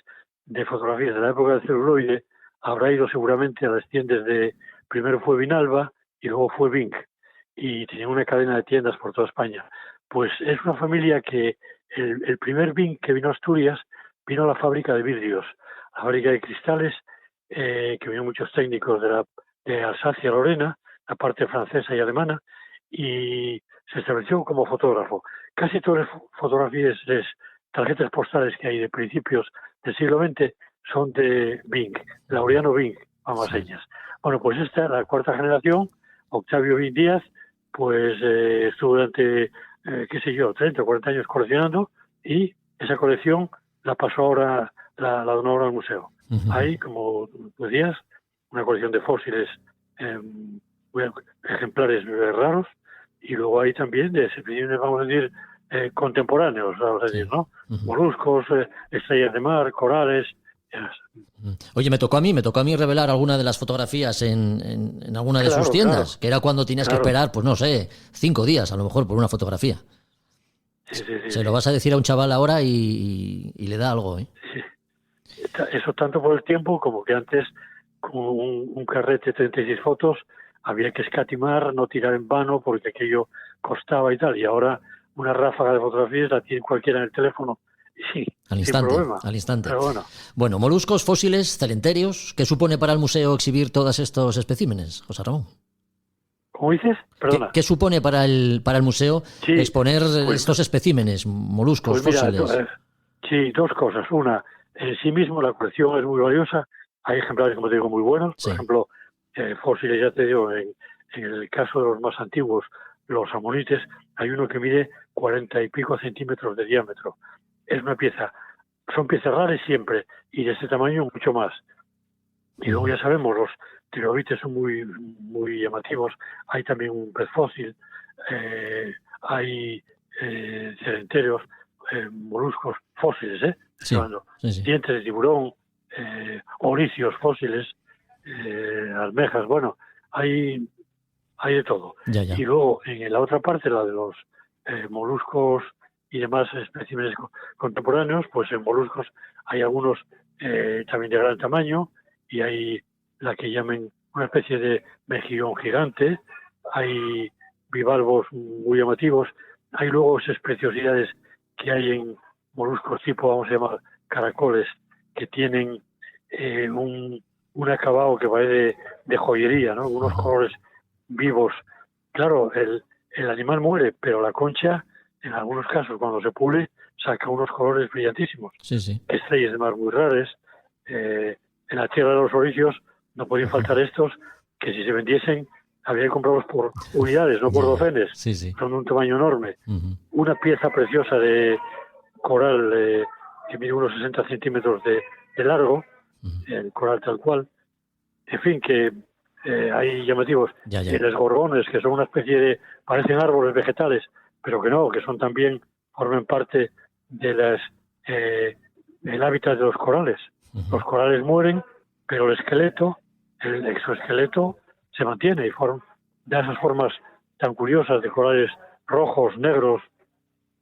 de fotografías de la época del celuloide habrá ido seguramente a las tiendas de... Primero fue Vinalba y luego fue Vinck. Y tenía una cadena de tiendas por toda España. Pues es una familia que el primer Vinck que vino a Asturias vino a la fábrica de vidrios, la fábrica de cristales, que vinieron muchos técnicos de Alsacia-Lorena, la parte francesa y alemana, y se estableció como fotógrafo. Casi todas las fotografías, las tarjetas postales que hay de principios del siglo XX son de Vinck, Laureano Vinck, vamos a señas. Bueno, pues esta es la cuarta generación, Octavio Vinck Díaz, pues estuvo durante... 30 o 40 años coleccionando, y esa colección la pasó ahora, la donó ahora al museo. Uh-huh. Hay, como decías, una colección de fósiles, ejemplares raros, y luego hay también de especímenes, vamos a decir, contemporáneos, vamos a decir, ¿no? Uh-huh. Moluscos, estrellas de mar, corales. Oye, me tocó a mí revelar alguna de las fotografías en alguna de sus tiendas, que era cuando tenías que esperar, pues no sé, 5 días a lo mejor por una fotografía. Se lo vas a decir a un chaval ahora y le da algo, ¿eh? Sí. Eso tanto por el tiempo como que antes con un carrete de 36 fotos había que escatimar, no tirar en vano porque aquello costaba y tal, y ahora una ráfaga de fotografías la tiene cualquiera en el teléfono. Sí, al instante. Pero bueno, moluscos, fósiles, celenterios. ¿Qué supone para el museo exhibir todos estos especímenes, José Ramón? ¿Cómo dices? Perdona. ¿Qué supone para el museo exponer estos especímenes, moluscos, pues mira, fósiles? Dos cosas. Una, en sí mismo la colección es muy valiosa. Hay ejemplares, como te digo, muy buenos. Por ejemplo, fósiles, ya te digo, en el caso de los más antiguos, los amonites, hay uno que mide 40 y pico centímetros de diámetro. Es una pieza, son piezas raras siempre, y de este tamaño mucho más. Y luego ya sabemos, los trilobites son muy, muy llamativos. Hay también un pez fósil, hay celenterios, moluscos fósiles, dientes de tiburón, oricios fósiles, almejas, bueno, hay de todo. Ya. Y luego en la otra parte, la de los moluscos y demás especímenes contemporáneos, pues en moluscos hay algunos también de gran tamaño, y hay la que llamen una especie de mejillón gigante, hay bivalvos muy llamativos, hay luego esas preciosidades que hay en moluscos tipo, vamos a llamar, caracoles, que tienen un acabado que va de joyería, ¿no? Unos colores vivos. Claro, el animal muere, pero la concha, en algunos casos, cuando se pule, saca unos colores brillantísimos. Sí. Estrellas de mar muy raras, en la tierra de los oricios no podían faltar estos, que si se vendiesen había que comprarlos por unidades, no por docenas. Sí, sí. Son de un tamaño enorme. Una pieza preciosa de coral que mide unos 60 centímetros de largo, el coral tal cual. En fin, que hay llamativos. Los gorgones, que son una especie de, parecen árboles vegetales, pero que no, que son también, forman parte de el hábitat de los corales. Los corales mueren, pero el esqueleto, el exoesqueleto, se mantiene y da esas formas tan curiosas de corales rojos, negros,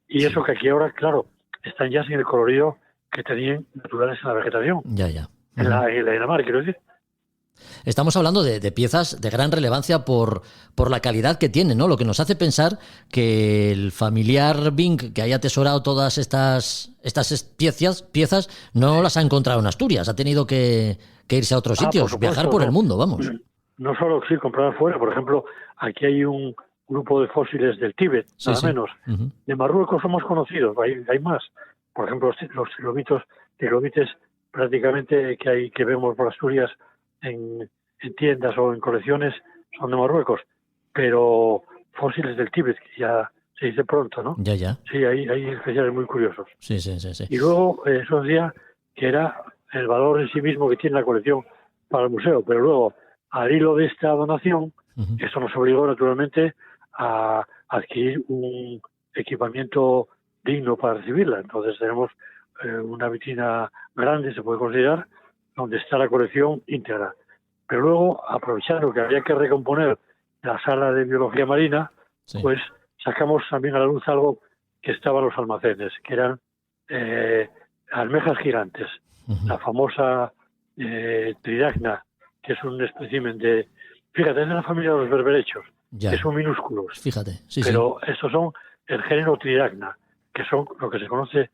y eso que aquí ahora, claro, están ya sin el colorido que tenían naturales en la vegetación. En la mar, quiero decir. Estamos hablando de piezas de gran relevancia por la calidad que tienen, ¿no? Lo que nos hace pensar que el familiar Vinc, que haya atesorado todas estas piezas, no las ha encontrado en Asturias, ha tenido que irse a otros sitios, por viajar por el mundo, vamos. No solo sí, comprar afuera. Por ejemplo, aquí hay un grupo de fósiles del Tíbet, nada menos. De Marruecos somos conocidos, hay más. Por ejemplo, los trilobites prácticamente que vemos por Asturias en tiendas o en colecciones son de Marruecos, pero fósiles del Tíbet, que ya se dice pronto, ¿no? Sí, hay especiales muy curiosos. Sí. Y luego, eso decía que era el valor en sí mismo que tiene la colección para el museo, pero luego, al hilo de esta donación, eso nos obligó naturalmente a adquirir un equipamiento digno para recibirla. Entonces tenemos una vitrina grande, se puede considerar, donde está la colección íntegra. Pero luego, aprovechando que había que recomponer la sala de biología marina, pues sacamos también a la luz algo que estaba en los almacenes, que eran almejas gigantes. La famosa Tridacna, que es un espécimen de... Fíjate, es de la familia de los berberechos, que son minúsculos. Fíjate, pero estos son el género Tridacna, que son lo que se conoce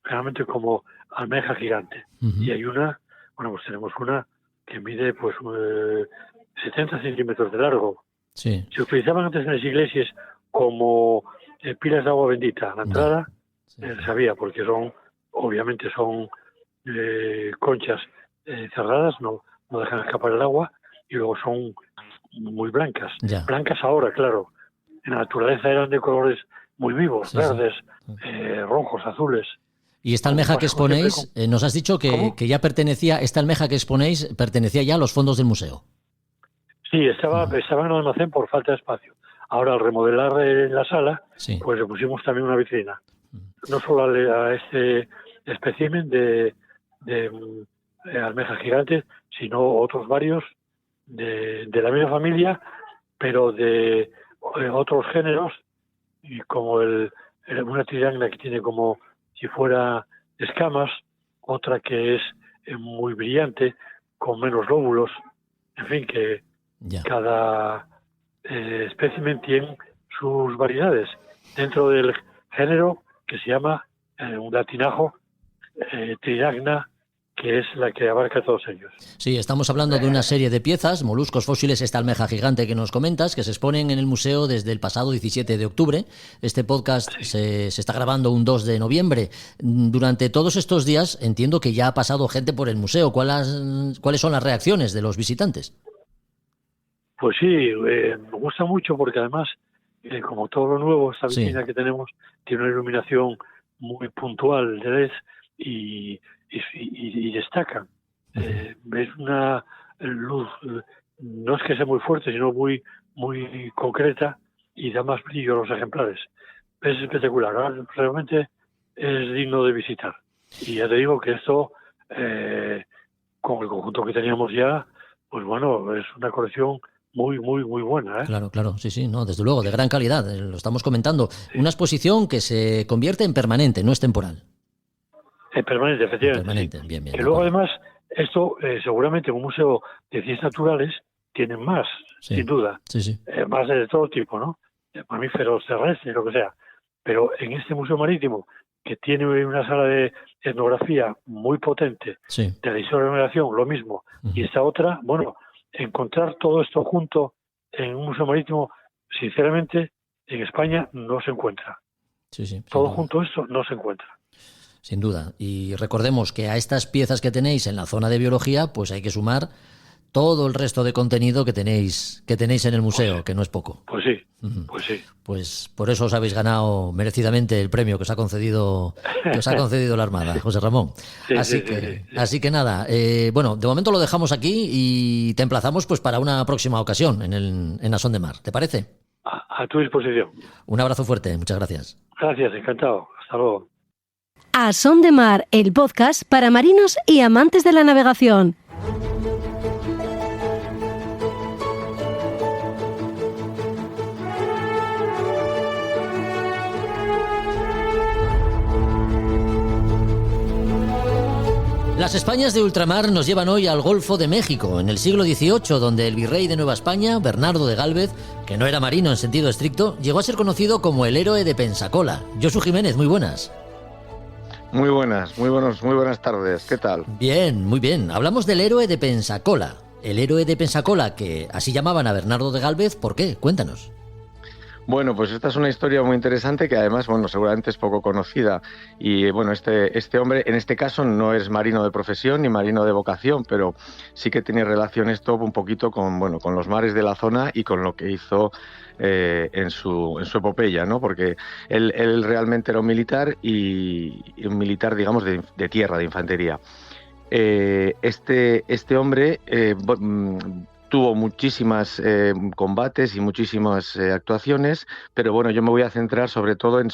generalmente como almeja gigante. Y hay pues tenemos una que mide 70 centímetros de largo. Se utilizaban antes en las iglesias como pilas de agua bendita. La entrada sabía, porque obviamente son conchas cerradas, no dejan escapar el agua, y luego son muy blancas. Blancas ahora, claro. En la naturaleza eran de colores muy vivos, verdes, rojos, azules. Y esta almeja que exponéis, nos has dicho que ya esta almeja que exponéis pertenecía ya a los fondos del museo. Sí, estaba en el almacén por falta de espacio. Ahora, al remodelar la sala, pues le pusimos también una vitrina. No solo a este espécimen de almejas gigantes, sino otros varios de la misma familia, pero de otros géneros, y como una tridacna que tiene como si fuera escamas, otra que es muy brillante, con menos lóbulos, en fin, que cada espécimen tiene sus variedades dentro del género que se llama un latinajo Tridacna, que es la que abarca todos ellos. Sí, estamos hablando de una serie de piezas, moluscos fósiles, esta almeja gigante que nos comentas, que se exponen en el museo desde el pasado 17 de octubre. Este podcast se está grabando un 2 de noviembre. Durante todos estos días entiendo que ya ha pasado gente por el museo. ¿Cuáles son las reacciones de los visitantes? Pues sí, me gusta mucho porque además, como todo lo nuevo, esta vitrina que tenemos tiene una iluminación muy puntual de LED y destacan. Ves una luz, no es que sea muy fuerte, sino muy concreta, y da más brillo a los ejemplares. Es espectacular, realmente es digno de visitar. Y ya te digo que esto, con el conjunto que teníamos ya, pues bueno, es una colección muy buena, ¿eh? Claro, sí, no, desde luego, de gran calidad, lo estamos comentando. Una exposición que se convierte en permanente, no es temporal. Permanente, efectivamente. Permanente, bien. Que luego, además, esto seguramente en un museo de ciencias naturales tienen más, sin duda. Más de todo tipo, ¿no? Mamíferos terrestres, lo que sea. Pero en este museo marítimo, que tiene una sala de etnografía muy potente, de la historia de la navegación, lo mismo, y esta otra, bueno, encontrar todo esto junto en un museo marítimo, sinceramente, en España no se encuentra. Todo junto esto no se encuentra. Sin duda. Y recordemos que a estas piezas que tenéis en la zona de biología, pues hay que sumar todo el resto de contenido que tenéis en el museo, que no es poco. Pues sí, pues sí. Pues por eso os habéis ganado merecidamente el premio que os ha concedido la Armada, José Ramón. Sí, así que nada, bueno, de momento lo dejamos aquí y te emplazamos pues para una próxima ocasión en Asón de Mar. ¿Te parece? A tu disposición. Un abrazo fuerte, muchas gracias. Gracias, encantado. Hasta luego. Asón de Mar, el podcast para marinos y amantes de la navegación. Las Españas de ultramar nos llevan hoy al Golfo de México, en el siglo XVIII, donde el virrey de Nueva España, Bernardo de Gálvez, que no era marino en sentido estricto, llegó a ser conocido como el héroe de Pensacola. Josu Jiménez, muy buenas. Muy buenas tardes. ¿Qué tal? Bien, muy bien. Hablamos del héroe de Pensacola. El héroe de Pensacola, que así llamaban a Bernardo de Gálvez, ¿por qué? Cuéntanos. Bueno, pues esta es una historia muy interesante que además, bueno, seguramente es poco conocida. Y bueno, este hombre, en este caso, no es marino de profesión ni marino de vocación, pero sí que tiene relación esto un poquito con los mares de la zona y con lo que hizo en su epopeya, ¿no? Porque él realmente era un militar y un militar, digamos, de tierra, de infantería. Este hombre tuvo muchísimas combates y muchísimas actuaciones, pero bueno, yo me voy a centrar sobre todo en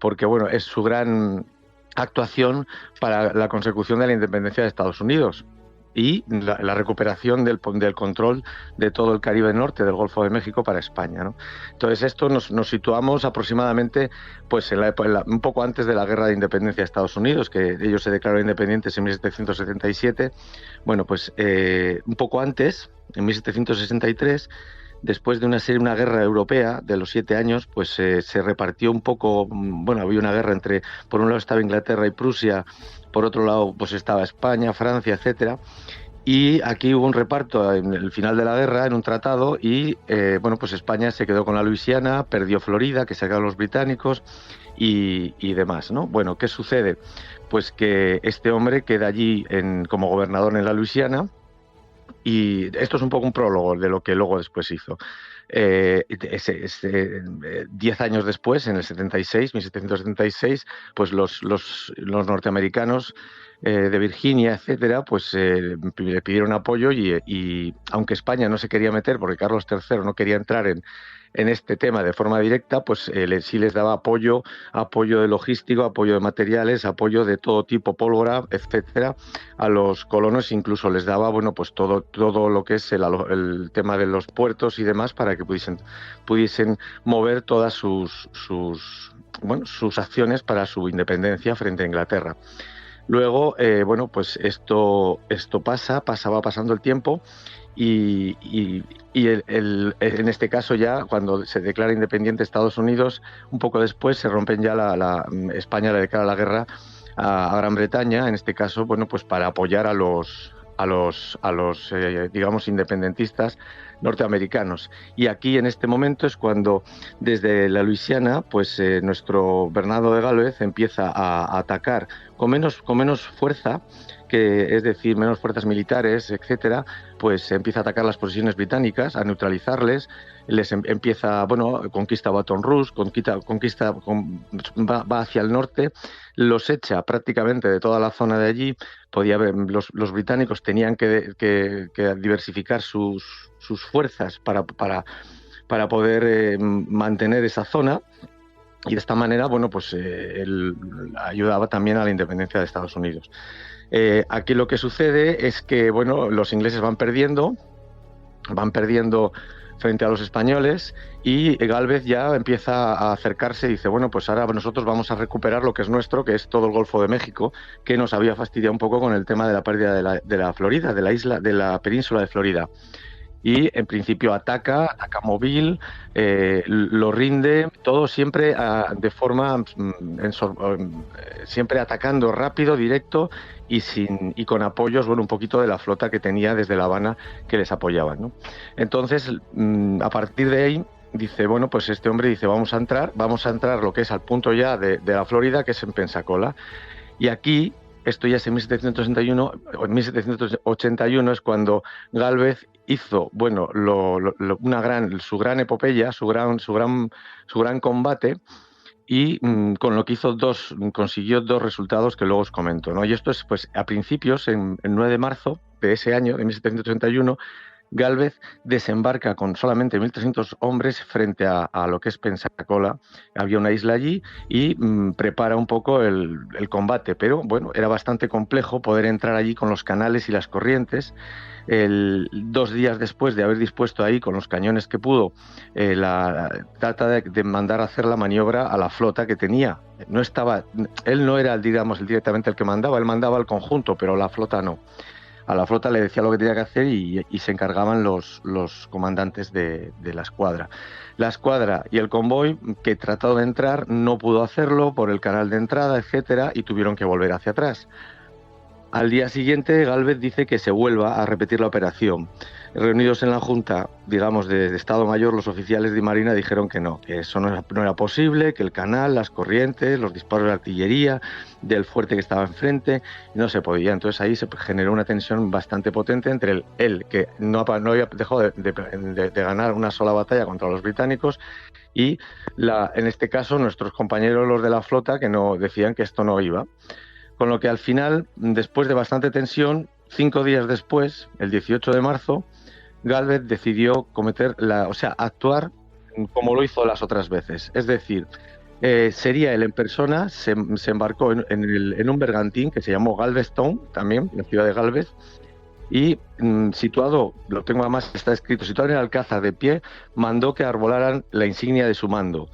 porque bueno, es su gran actuación para la consecución de la independencia de Estados Unidos y la recuperación del control de todo el Caribe Norte, del Golfo de México para España, ¿no? Entonces esto nos situamos aproximadamente pues un poco antes de la Guerra de Independencia de Estados Unidos, que ellos se declararon independientes en 1777. Bueno, pues un poco antes, en 1763, después de una guerra europea de los 7 años, pues se repartió un poco, bueno, había una guerra por un lado estaba Inglaterra y Prusia, por otro lado pues estaba España, Francia, etcétera, y aquí hubo un reparto en el final de la guerra, en un tratado, y bueno, pues España se quedó con la Luisiana, perdió Florida, que se quedaron los británicos, y demás, ¿no? Bueno, ¿qué sucede? Pues que este hombre queda allí como gobernador en la Luisiana, y esto es un poco un prólogo de lo que luego después hizo. 10 años después, en el 1776, pues los norteamericanos de Virginia, etcétera, pues le pidieron apoyo y aunque España no se quería meter, porque Carlos III no quería entrar en este tema de forma directa, pues sí les daba apoyo de logístico, apoyo de materiales, apoyo de todo tipo, pólvora, etcétera, a los colonos. Incluso les daba, bueno, pues todo lo que es el tema de los puertos y demás, para que pudiesen mover todas sus acciones para su independencia frente a Inglaterra. Luego, bueno, pues esto va pasando el tiempo. Y en este caso ya, cuando se declara independiente Estados Unidos, un poco después se rompen ya España le declara la guerra a Gran Bretaña, en este caso, bueno, pues para apoyar a los digamos, independentistas norteamericanos. Y aquí, en este momento, es cuando desde la Luisiana, pues nuestro Bernardo de Gálvez empieza a atacar con menos fuerza, es decir, menos fuerzas militares, etcétera, pues empieza a atacar las posiciones británicas, a neutralizarles, empieza, bueno, conquista Baton Rouge, va hacia el norte, los echa prácticamente de toda la zona de allí. Los británicos tenían que diversificar sus fuerzas para poder mantener esa zona. Y de esta manera, bueno, pues él ayudaba también a la independencia de Estados Unidos. Aquí lo que sucede es que, bueno, los ingleses van perdiendo frente a los españoles, y Gálvez ya empieza a acercarse y dice, bueno, pues ahora nosotros vamos a recuperar lo que es nuestro, que es todo el Golfo de México, que nos había fastidiado un poco con el tema de la pérdida de la Florida, de la península de Florida. Y en principio ataca móvil, lo rinde, todo siempre de forma siempre atacando rápido, directo, y con apoyos, bueno, un poquito de la flota que tenía desde La Habana, que les apoyaban, ¿no? Entonces, a partir de ahí, dice, bueno, pues este hombre dice, vamos a entrar lo que es al punto ya de la Florida, que es en Pensacola. Y aquí, esto ya es en 1781 es cuando Gálvez hizo, bueno, su gran epopeya, su gran combate, y con lo que consiguió 2 resultados que luego os comento, ¿no? Y esto es, pues, a principios, el 9 de marzo de ese año, de 1781, Gálvez desembarca con solamente 1.300 hombres frente a lo que es Pensacola. Había una isla allí y prepara un poco el combate, pero bueno, era bastante complejo poder entrar allí con los canales y las corrientes. 2 días después de haber dispuesto ahí con los cañones que pudo, trata de mandar a hacer la maniobra a la flota que tenía. Él no era, digamos, directamente el que mandaba, él mandaba al conjunto, pero la flota no. A la flota le decía lo que tenía que hacer y se encargaban los comandantes de la escuadra. La escuadra y el convoy, que trató de entrar, no pudo hacerlo por el canal de entrada, etcétera, y tuvieron que volver hacia atrás. Al día siguiente, Gálvez dice que se vuelva a repetir la operación. Reunidos en la Junta, digamos, de Estado Mayor, los oficiales de Marina dijeron que no, que eso no era posible, que el canal, las corrientes, los disparos de artillería del fuerte que estaba enfrente, no se podía. Entonces ahí se generó una tensión bastante potente entre él, que no había dejado de ganar una sola batalla contra los británicos, y en este caso nuestros compañeros, los de la flota, que no decían que esto no iba. Con lo que al final, después de bastante tensión, 5 días después, el 18 de marzo, Gálvez decidió actuar como lo hizo las otras veces. Es decir, sería él en persona, se embarcó en un bergantín que se llamó Galveston, también, en la ciudad de Gálvez, y situado, lo tengo además, está escrito, situado en el Alcázar de pie, mandó que arbolaran la insignia de su mando.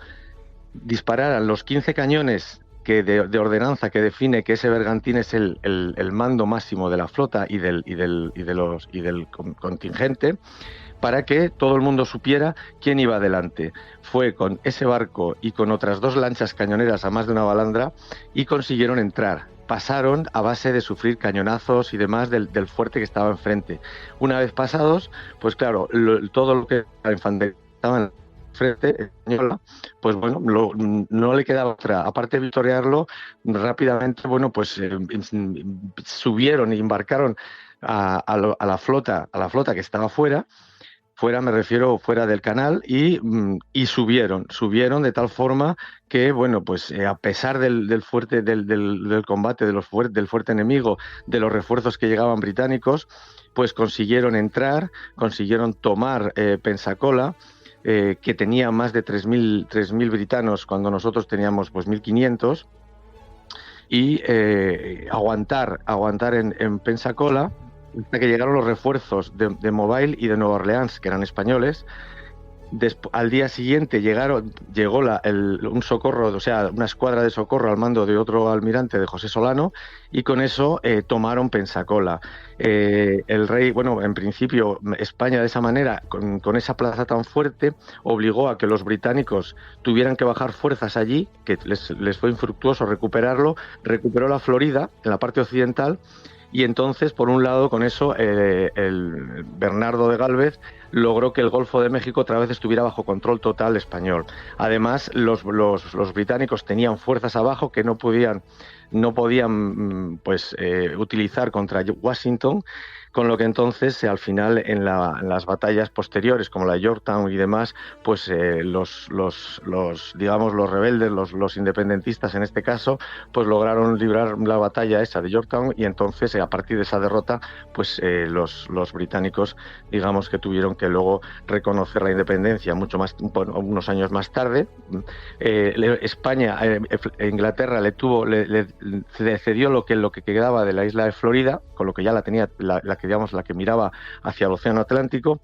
Dispararan los 15 cañones de ordenanza que define que ese bergantín es el mando máximo de la flota y del contingente, para que todo el mundo supiera quién iba adelante. Fue con ese barco y con otras 2 lanchas cañoneras a más de una balandra y consiguieron entrar. Pasaron a base de sufrir cañonazos y demás del fuerte que estaba enfrente. Una vez pasados, pues claro, todo lo que la infantería estaba en frente española, pues bueno, no le quedaba otra, aparte de victoriarlo rápidamente. Bueno, pues subieron y embarcaron a la flota que estaba fuera, me refiero fuera del canal, y subieron de tal forma que, bueno, pues a pesar del fuerte del combate, del fuerte enemigo, de los refuerzos que llegaban británicos, pues consiguieron entrar, consiguieron tomar Pensacola, que tenía más de 3.000 britanos cuando nosotros teníamos pues 1.500, y aguantar en Pensacola hasta que llegaron los refuerzos de Mobile y de Nueva Orleans, que eran españoles. Al día siguiente llegó un socorro, o sea, una escuadra de socorro al mando de otro almirante, de José Solano, y con eso tomaron Pensacola. El rey, bueno, en principio España de esa manera, con esa plaza tan fuerte, obligó a que los británicos tuvieran que bajar fuerzas allí, que les fue infructuoso recuperó la Florida, en la parte occidental. Y entonces, por un lado, con eso, el Bernardo de Gálvez logró que el Golfo de México otra vez estuviera bajo control total español. Además, los británicos tenían fuerzas abajo que no podían utilizar contra Washington, con lo que entonces al final en las batallas posteriores, como la de Yorktown y demás, pues los rebeldes, los independentistas en este caso, pues lograron librar la batalla esa de Yorktown, y entonces a partir de esa derrota, pues los británicos, digamos, que tuvieron que luego reconocer la independencia unos años más tarde. Inglaterra le cedió lo que quedaba de la isla de Florida, con lo que ya la tenía, la que miraba hacia el Océano Atlántico.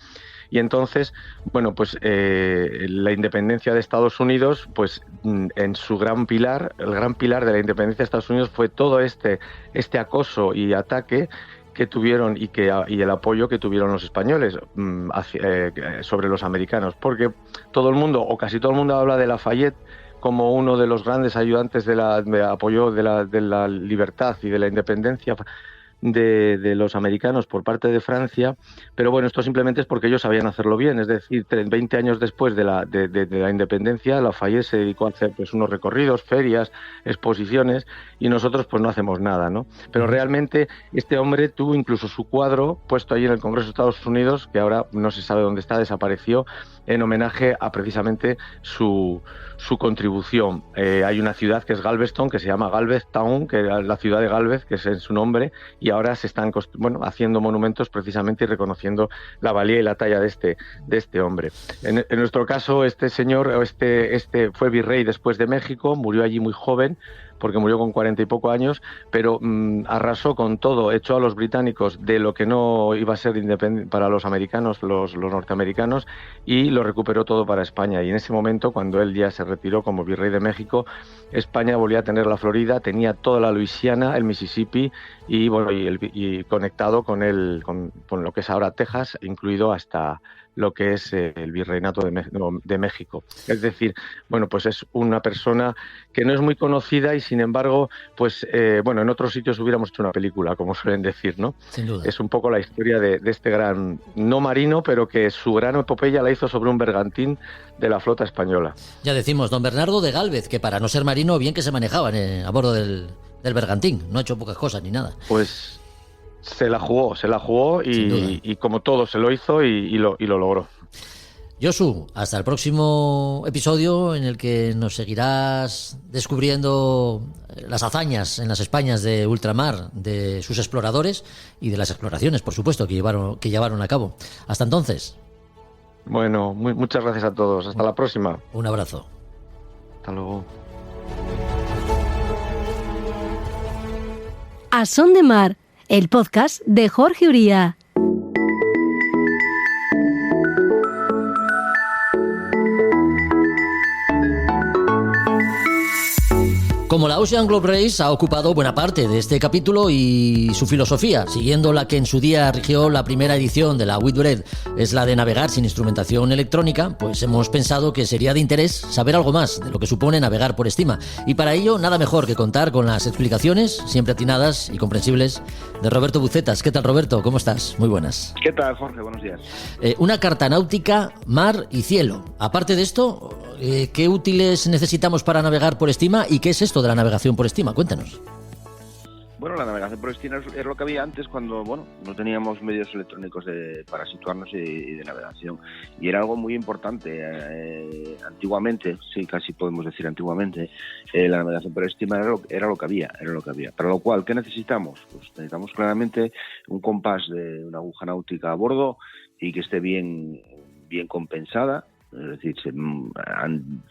Y entonces, bueno, pues la independencia de Estados Unidos, pues en su gran pilar, el gran pilar de la independencia de Estados Unidos fue todo este acoso y ataque que tuvieron y el apoyo que tuvieron los españoles sobre los americanos, porque todo el mundo, o casi todo el mundo, habla de Lafayette como uno de los grandes ayudantes de apoyo de la libertad y de la independencia de los americanos por parte de Francia, pero bueno, esto simplemente es porque ellos sabían hacerlo bien, es decir, 20 años después de la independencia, Lafayette se dedicó a hacer pues unos recorridos, ferias, exposiciones, y nosotros pues no hacemos nada, ¿no? Pero realmente este hombre tuvo incluso su cuadro puesto allí en el Congreso de Estados Unidos, que ahora no se sabe dónde está, desapareció, en homenaje a precisamente su contribución. Hay una ciudad que es Galveston, que se llama Galvez Town, que era la ciudad de Galvez, que es en su nombre, y ahora se están haciendo monumentos precisamente y reconociendo la valía y la talla de este hombre. En nuestro caso, este señor fue virrey después de México, murió allí muy joven, porque murió con 40 y poco años, pero arrasó con todo, echó a los británicos de lo que no iba a ser independiente para los americanos, los norteamericanos, y lo recuperó todo para España. Y en ese momento, cuando él ya se retiró como virrey de México, España volvía a tener la Florida, tenía toda la Luisiana, el Mississippi y conectado con lo que es ahora Texas, incluido hasta lo que es el virreinato de México. Es decir, bueno, pues es una persona que no es muy conocida y sin embargo, pues en otros sitios hubiéramos hecho una película, como suelen decir, ¿no? Sin duda. Es un poco la historia de este gran, no marino, pero que su gran epopeya la hizo sobre un bergantín de la flota española. Ya decimos, don Bernardo de Gálvez, que para no ser marino, bien que se manejaban a bordo del bergantín, no ha hecho pocas cosas ni nada. Pues se la jugó y como todo se lo hizo y lo logró. Josu, hasta el próximo episodio en el que nos seguirás descubriendo las hazañas en las Españas de ultramar de sus exploradores y de las exploraciones, por supuesto, que llevaron a cabo. Hasta entonces. Bueno, muchas gracias a todos. Hasta la próxima. Un abrazo. Hasta luego. A Son de Mar, el podcast de Jorge Uría. Como la Ocean Globe Race ha ocupado buena parte de este capítulo y su filosofía, siguiendo la que en su día rigió la primera edición de la Whitbread, es la de navegar sin instrumentación electrónica, pues hemos pensado que sería de interés saber algo más de lo que supone navegar por estima. Y para ello, nada mejor que contar con las explicaciones, siempre atinadas y comprensibles, de Roberto Bucetas. ¿Qué tal, Roberto? ¿Cómo estás? Muy buenas. ¿Qué tal, Jorge? Buenos días. Una carta náutica, mar y cielo. Aparte de esto, ¿qué útiles necesitamos para navegar por estima y qué es esto de la navegación por estima? Cuéntanos. Bueno, la navegación por estima es lo que había antes cuando, no teníamos medios electrónicos para situarnos y de navegación. Y era algo muy importante. Antiguamente, sí, casi podemos decir antiguamente, la navegación por estima era lo que había. Para lo cual, ¿qué necesitamos? Pues necesitamos claramente un compás de una aguja náutica a bordo y que esté bien compensada. Es decir,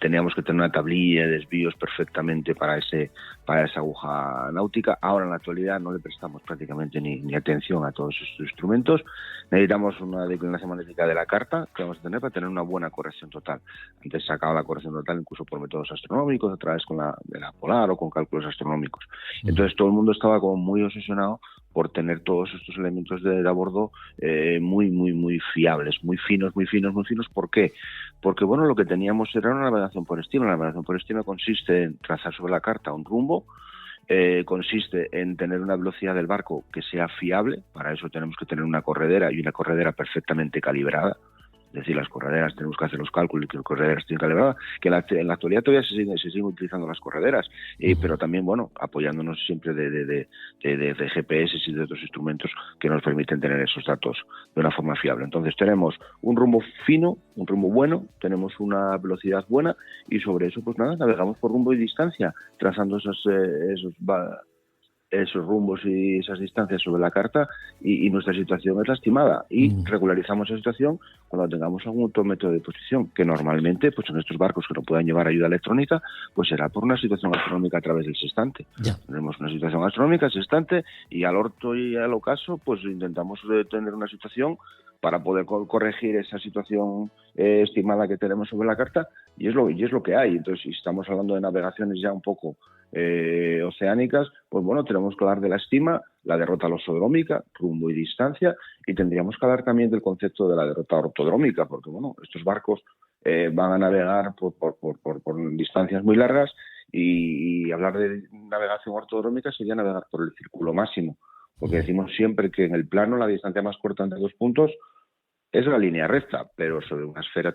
teníamos que tener una tablilla de desvíos perfectamente para esa aguja náutica. Ahora, en la actualidad, no le prestamos prácticamente ni atención a todos estos instrumentos. Necesitamos una declinación magnética de la carta que vamos a tener para tener una buena corrección total. Antes sacaba la corrección total incluso por métodos astronómicos, a través de la polar o con cálculos astronómicos. Entonces, todo el mundo estaba como muy obsesionado por tener todos estos elementos de a bordo muy fiables, muy finos. ¿Por qué? Porque, lo que teníamos era una navegación por estima. La navegación por estima consiste en trazar sobre la carta un rumbo, consiste en tener una velocidad del barco que sea fiable. Para eso tenemos que tener una corredera y una corredera perfectamente calibrada. Es decir, las correderas tenemos que hacer los cálculos y que las correderas estén calibradas, que en la actualidad todavía se siguen utilizando las correderas, pero también, apoyándonos siempre de GPS y de otros instrumentos que nos permiten tener esos datos de una forma fiable. Entonces tenemos un rumbo fino, un rumbo bueno, tenemos una velocidad buena y sobre eso, navegamos por rumbo y distancia, trazando esos rumbos y esas distancias sobre la carta y nuestra situación es la estimada y regularizamos esa situación cuando tengamos algún otro método de posición que normalmente en estos barcos que no puedan llevar ayuda electrónica será por una situación astronómica a través del sextante. Tenemos una situación astronómica, sextante, y al orto y al ocaso intentamos tener una situación para poder corregir esa situación estimada que tenemos sobre la carta y es lo que hay. Entonces, si estamos hablando de navegaciones ya un poco oceánicas, tenemos que hablar de la estima, la derrota alosodrómica, rumbo y distancia, y tendríamos que hablar también del concepto de la derrota ortodrómica, porque estos barcos van a navegar por distancias muy largas y hablar de navegación ortodrómica sería navegar por el círculo máximo. porque decimos siempre que en el plano la distancia más corta entre 2 puntos es la línea recta, pero sobre la esfera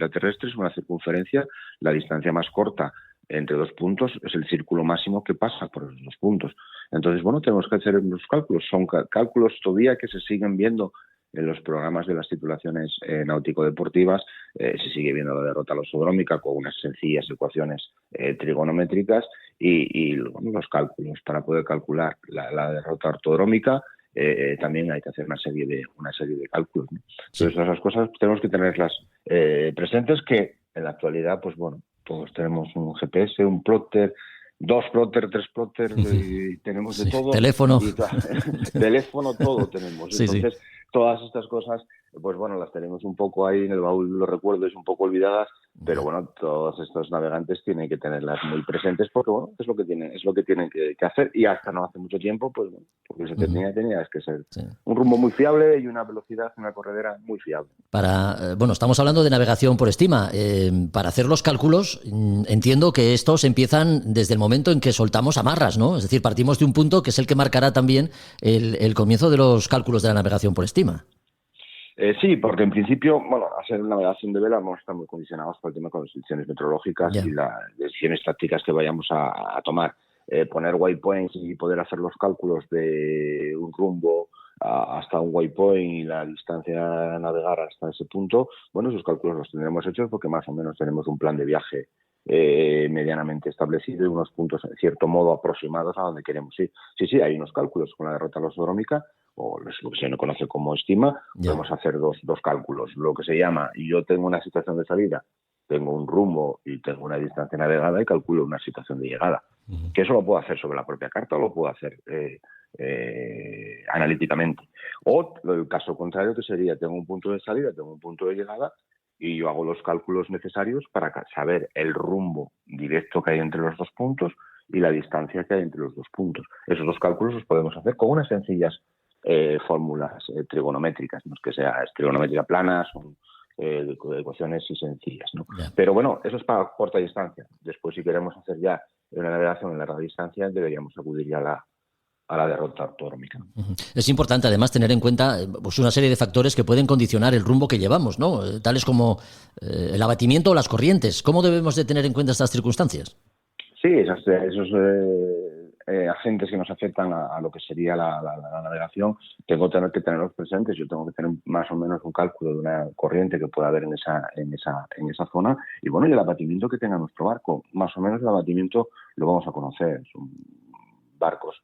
terrestre, sobre una circunferencia, la distancia más corta entre 2 puntos es el círculo máximo que pasa por esos 2 puntos. Entonces, bueno, tenemos que hacer unos cálculos. Son cálculos todavía que se siguen viendo en los programas de las titulaciones náutico-deportivas. Se sigue viendo la derrota losodrómica con unas sencillas ecuaciones trigonométricas y bueno, los cálculos para poder calcular la derrota ortodrómica. También hay que hacer una serie de cálculos, ¿no? Entonces, esas cosas tenemos que tenerlas presentes, que en la actualidad, pues bueno, todos tenemos un GPS, un plotter, 2 plotter, 3 plotter, y tenemos de todo. Teléfono. Teléfono, todo tenemos. Sí, entonces, todas estas cosas, pues bueno, las tenemos un poco ahí en el baúl, los recuerdos un poco olvidadas, pero bueno, todos estos navegantes tienen que tenerlas muy presentes, porque bueno, es lo que tienen que hacer, y hasta no hace mucho tiempo, pues bueno, porque se tenía que ser un rumbo muy fiable y una velocidad, una corredera muy fiable. Bueno, estamos hablando de navegación por estima. Para hacer los cálculos, entiendo que estos empiezan desde el momento en que soltamos amarras, ¿no? Es decir, partimos de un punto que es el que marcará también el comienzo de los cálculos de la navegación por estima. Sí, porque en principio, bueno, a ser navegación de vela vamos a estar muy condicionados por el tema con las condiciones meteorológicas y las decisiones tácticas que vayamos a tomar. Poner waypoints y poder hacer los cálculos de un rumbo hasta un waypoint y la distancia a navegar hasta ese punto, bueno, esos cálculos los tendremos hechos porque más o menos tenemos un plan de viaje medianamente establecido y unos puntos en cierto modo aproximados a donde queremos ir. Sí, hay unos cálculos con la derrota losodrómica, o lo que se conoce como estima. Podemos hacer dos cálculos, lo que se llama, y yo tengo una situación de salida, tengo un rumbo y tengo una distancia navegada y calculo una situación de llegada. Que eso lo puedo hacer sobre la propia carta o lo puedo hacer analíticamente. O el caso contrario, que sería, tengo un punto de salida, tengo un punto de llegada, y yo hago los cálculos necesarios para saber el rumbo directo que hay entre los 2 puntos y la distancia que hay entre los 2 puntos. Esos 2 cálculos los podemos hacer con unas sencillas fórmulas trigonométricas, no es que sea trigonométrica plana, son ecuaciones y sencillas, ¿no? Pero bueno, eso es para corta distancia. Después, si queremos hacer ya una navegación en larga distancia, deberíamos acudir ya a la derrota ortodrómica. Es importante además tener en cuenta pues, una serie de factores que pueden condicionar el rumbo que llevamos, ¿no? Tales como el abatimiento o las corrientes. ¿Cómo debemos de tener en cuenta estas circunstancias? Sí, esos agentes que nos afectan a lo que sería la navegación, tengo que tenerlos presentes. Yo tengo que tener más o menos un cálculo de una corriente que pueda haber en esa zona, y bueno, y el abatimiento que tenga nuestro barco. Más o menos el abatimiento lo vamos a conocer. Son barcos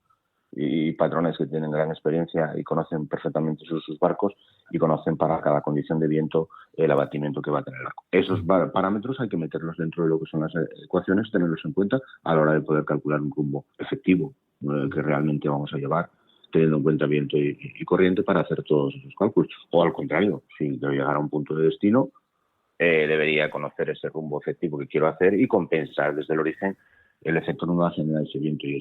y patrones que tienen gran experiencia y conocen perfectamente sus barcos y conocen para cada condición de viento el abatimiento que va a tener el barco. Esos parámetros hay que meterlos dentro de lo que son las ecuaciones, tenerlos en cuenta a la hora de poder calcular un rumbo efectivo que realmente vamos a llevar, teniendo en cuenta viento y corriente para hacer todos esos cálculos. O al contrario, si quiero llegar a un punto de destino, debería conocer ese rumbo efectivo que quiero hacer y compensar desde el origen el efecto no va a generar ese viento y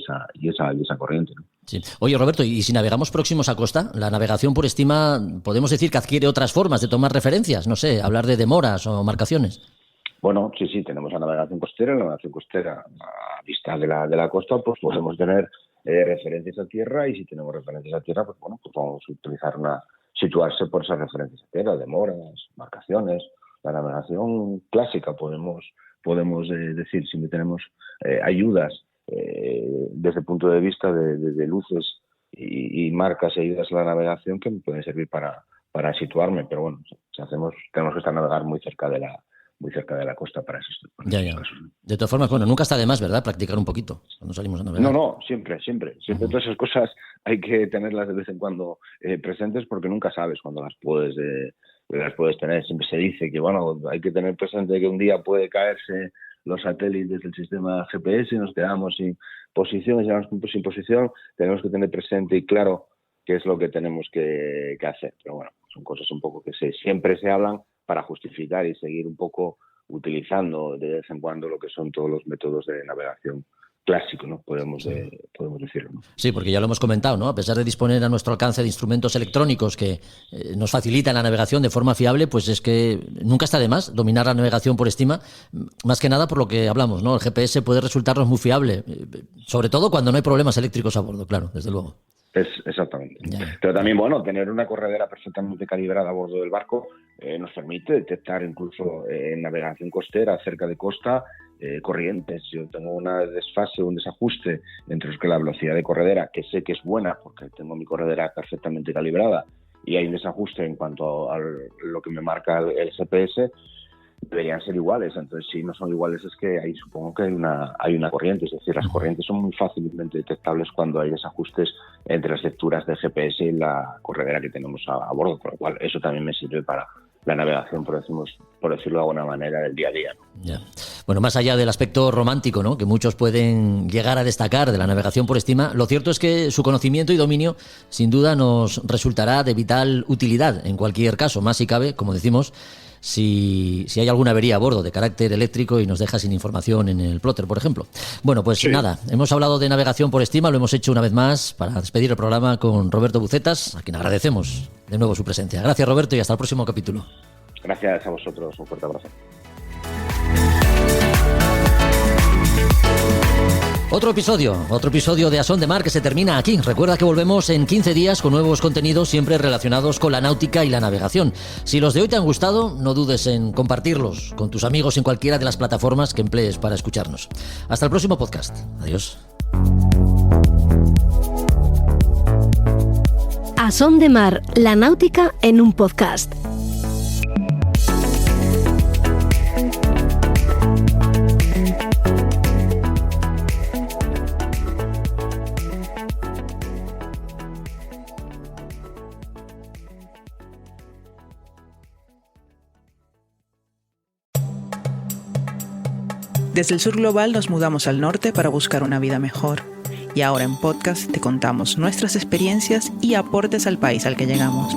esa corriente, ¿no? Sí. Oye, Roberto, y si navegamos próximos a costa, la navegación por estima, podemos decir que adquiere otras formas de tomar referencias, no sé, hablar de demoras o marcaciones. Bueno, sí, tenemos la navegación costera. La navegación costera a vista de la costa, pues podemos tener referencias a tierra, y si tenemos referencias a tierra, pues bueno, pues vamos a utilizar situarse por esas referencias a tierra, demoras, marcaciones. La navegación clásica podemos decir, si tenemos ayudas desde el punto de vista de luces y marcas y ayudas a la navegación que me pueden servir para situarme, pero bueno, tenemos que estar navegar muy cerca de la costa para esos casos. De todas formas, bueno, nunca está de más, ¿verdad?, practicar un poquito cuando salimos a navegar. No, siempre. Todas esas cosas hay que tenerlas de vez en cuando presentes, porque nunca sabes cuándo las puedes tener. Siempre se dice que, bueno, hay que tener presente que un día puede caerse los satélites del sistema GPS y nos quedamos sin posición, y llegamos sin posición. Tenemos que tener presente y claro qué es lo que tenemos que hacer. Pero bueno, son cosas un poco que siempre se hablan para justificar y seguir un poco utilizando de vez en cuando lo que son todos los métodos de navegación clásico, ¿no? Podemos decirlo, ¿no? Sí, porque ya lo hemos comentado, ¿no? A pesar de disponer a nuestro alcance de instrumentos electrónicos que nos facilitan la navegación de forma fiable, pues es que nunca está de más dominar la navegación por estima, más que nada por lo que hablamos, ¿no? El GPS puede resultarnos muy fiable, sobre todo cuando no hay problemas eléctricos a bordo, claro, desde luego. Exactamente. Ya. Pero también, bueno, tener una corredera perfectamente calibrada a bordo del barco nos permite detectar incluso en navegación costera, cerca de costa, corrientes. Yo tengo una desfase, un desajuste entre los que la velocidad de corredera, que sé que es buena porque tengo mi corredera perfectamente calibrada, y hay un desajuste en cuanto a lo que me marca el GPS, deberían ser iguales. Entonces, si no son iguales, es que ahí supongo que hay una corriente. Es decir, las corrientes son muy fácilmente detectables cuando hay desajustes entre las lecturas de GPS y la corredera que tenemos a bordo, con lo cual eso también me sirve para la navegación, por decirlo de alguna manera, del día a día, ¿no? Ya. Bueno, más allá del aspecto romántico, ¿no?, que muchos pueden llegar a destacar de la navegación por estima, lo cierto es que su conocimiento y dominio sin duda nos resultará de vital utilidad en cualquier caso, más si cabe, como decimos, si hay alguna avería a bordo de carácter eléctrico y nos deja sin información en el plotter, por ejemplo. Bueno, pues sí. Nada, hemos hablado de navegación por estima, lo hemos hecho una vez más para despedir el programa con Roberto Bucetas, a quien agradecemos de nuevo su presencia. Gracias, Roberto, y hasta el próximo capítulo. Gracias a vosotros, un fuerte abrazo. Otro episodio de A Son de Mar que se termina aquí. Recuerda que volvemos en 15 días con nuevos contenidos siempre relacionados con la náutica y la navegación. Si los de hoy te han gustado, no dudes en compartirlos con tus amigos en cualquiera de las plataformas que emplees para escucharnos. Hasta el próximo podcast. Adiós. A Son de Mar, la náutica en un podcast. Desde el sur global nos mudamos al norte para buscar una vida mejor. Y ahora en podcast te contamos nuestras experiencias y aportes al país al que llegamos.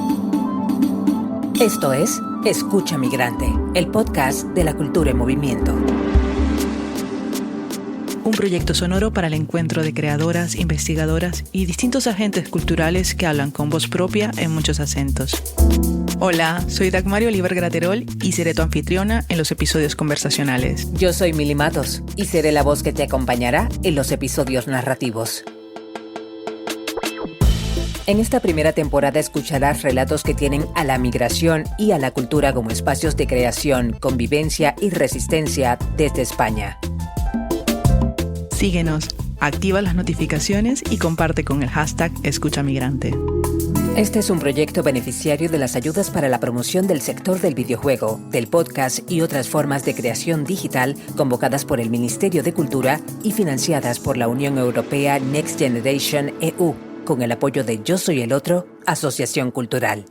Esto es Escucha Migrante, el podcast de la cultura en movimiento. Un proyecto sonoro para el encuentro de creadoras, investigadoras y distintos agentes culturales que hablan con voz propia en muchos acentos. Hola, soy Dagmario Oliver Graterol y seré tu anfitriona en los episodios conversacionales. Yo soy Mili Matos y seré la voz que te acompañará en los episodios narrativos. En esta primera temporada escucharás relatos que tienen a la migración y a la cultura como espacios de creación, convivencia y resistencia desde España. Síguenos, activa las notificaciones y comparte con el hashtag Escucha Migrante. Este es un proyecto beneficiario de las ayudas para la promoción del sector del videojuego, del podcast y otras formas de creación digital convocadas por el Ministerio de Cultura y financiadas por la Unión Europea Next Generation EU, con el apoyo de Yo Soy el Otro, Asociación Cultural.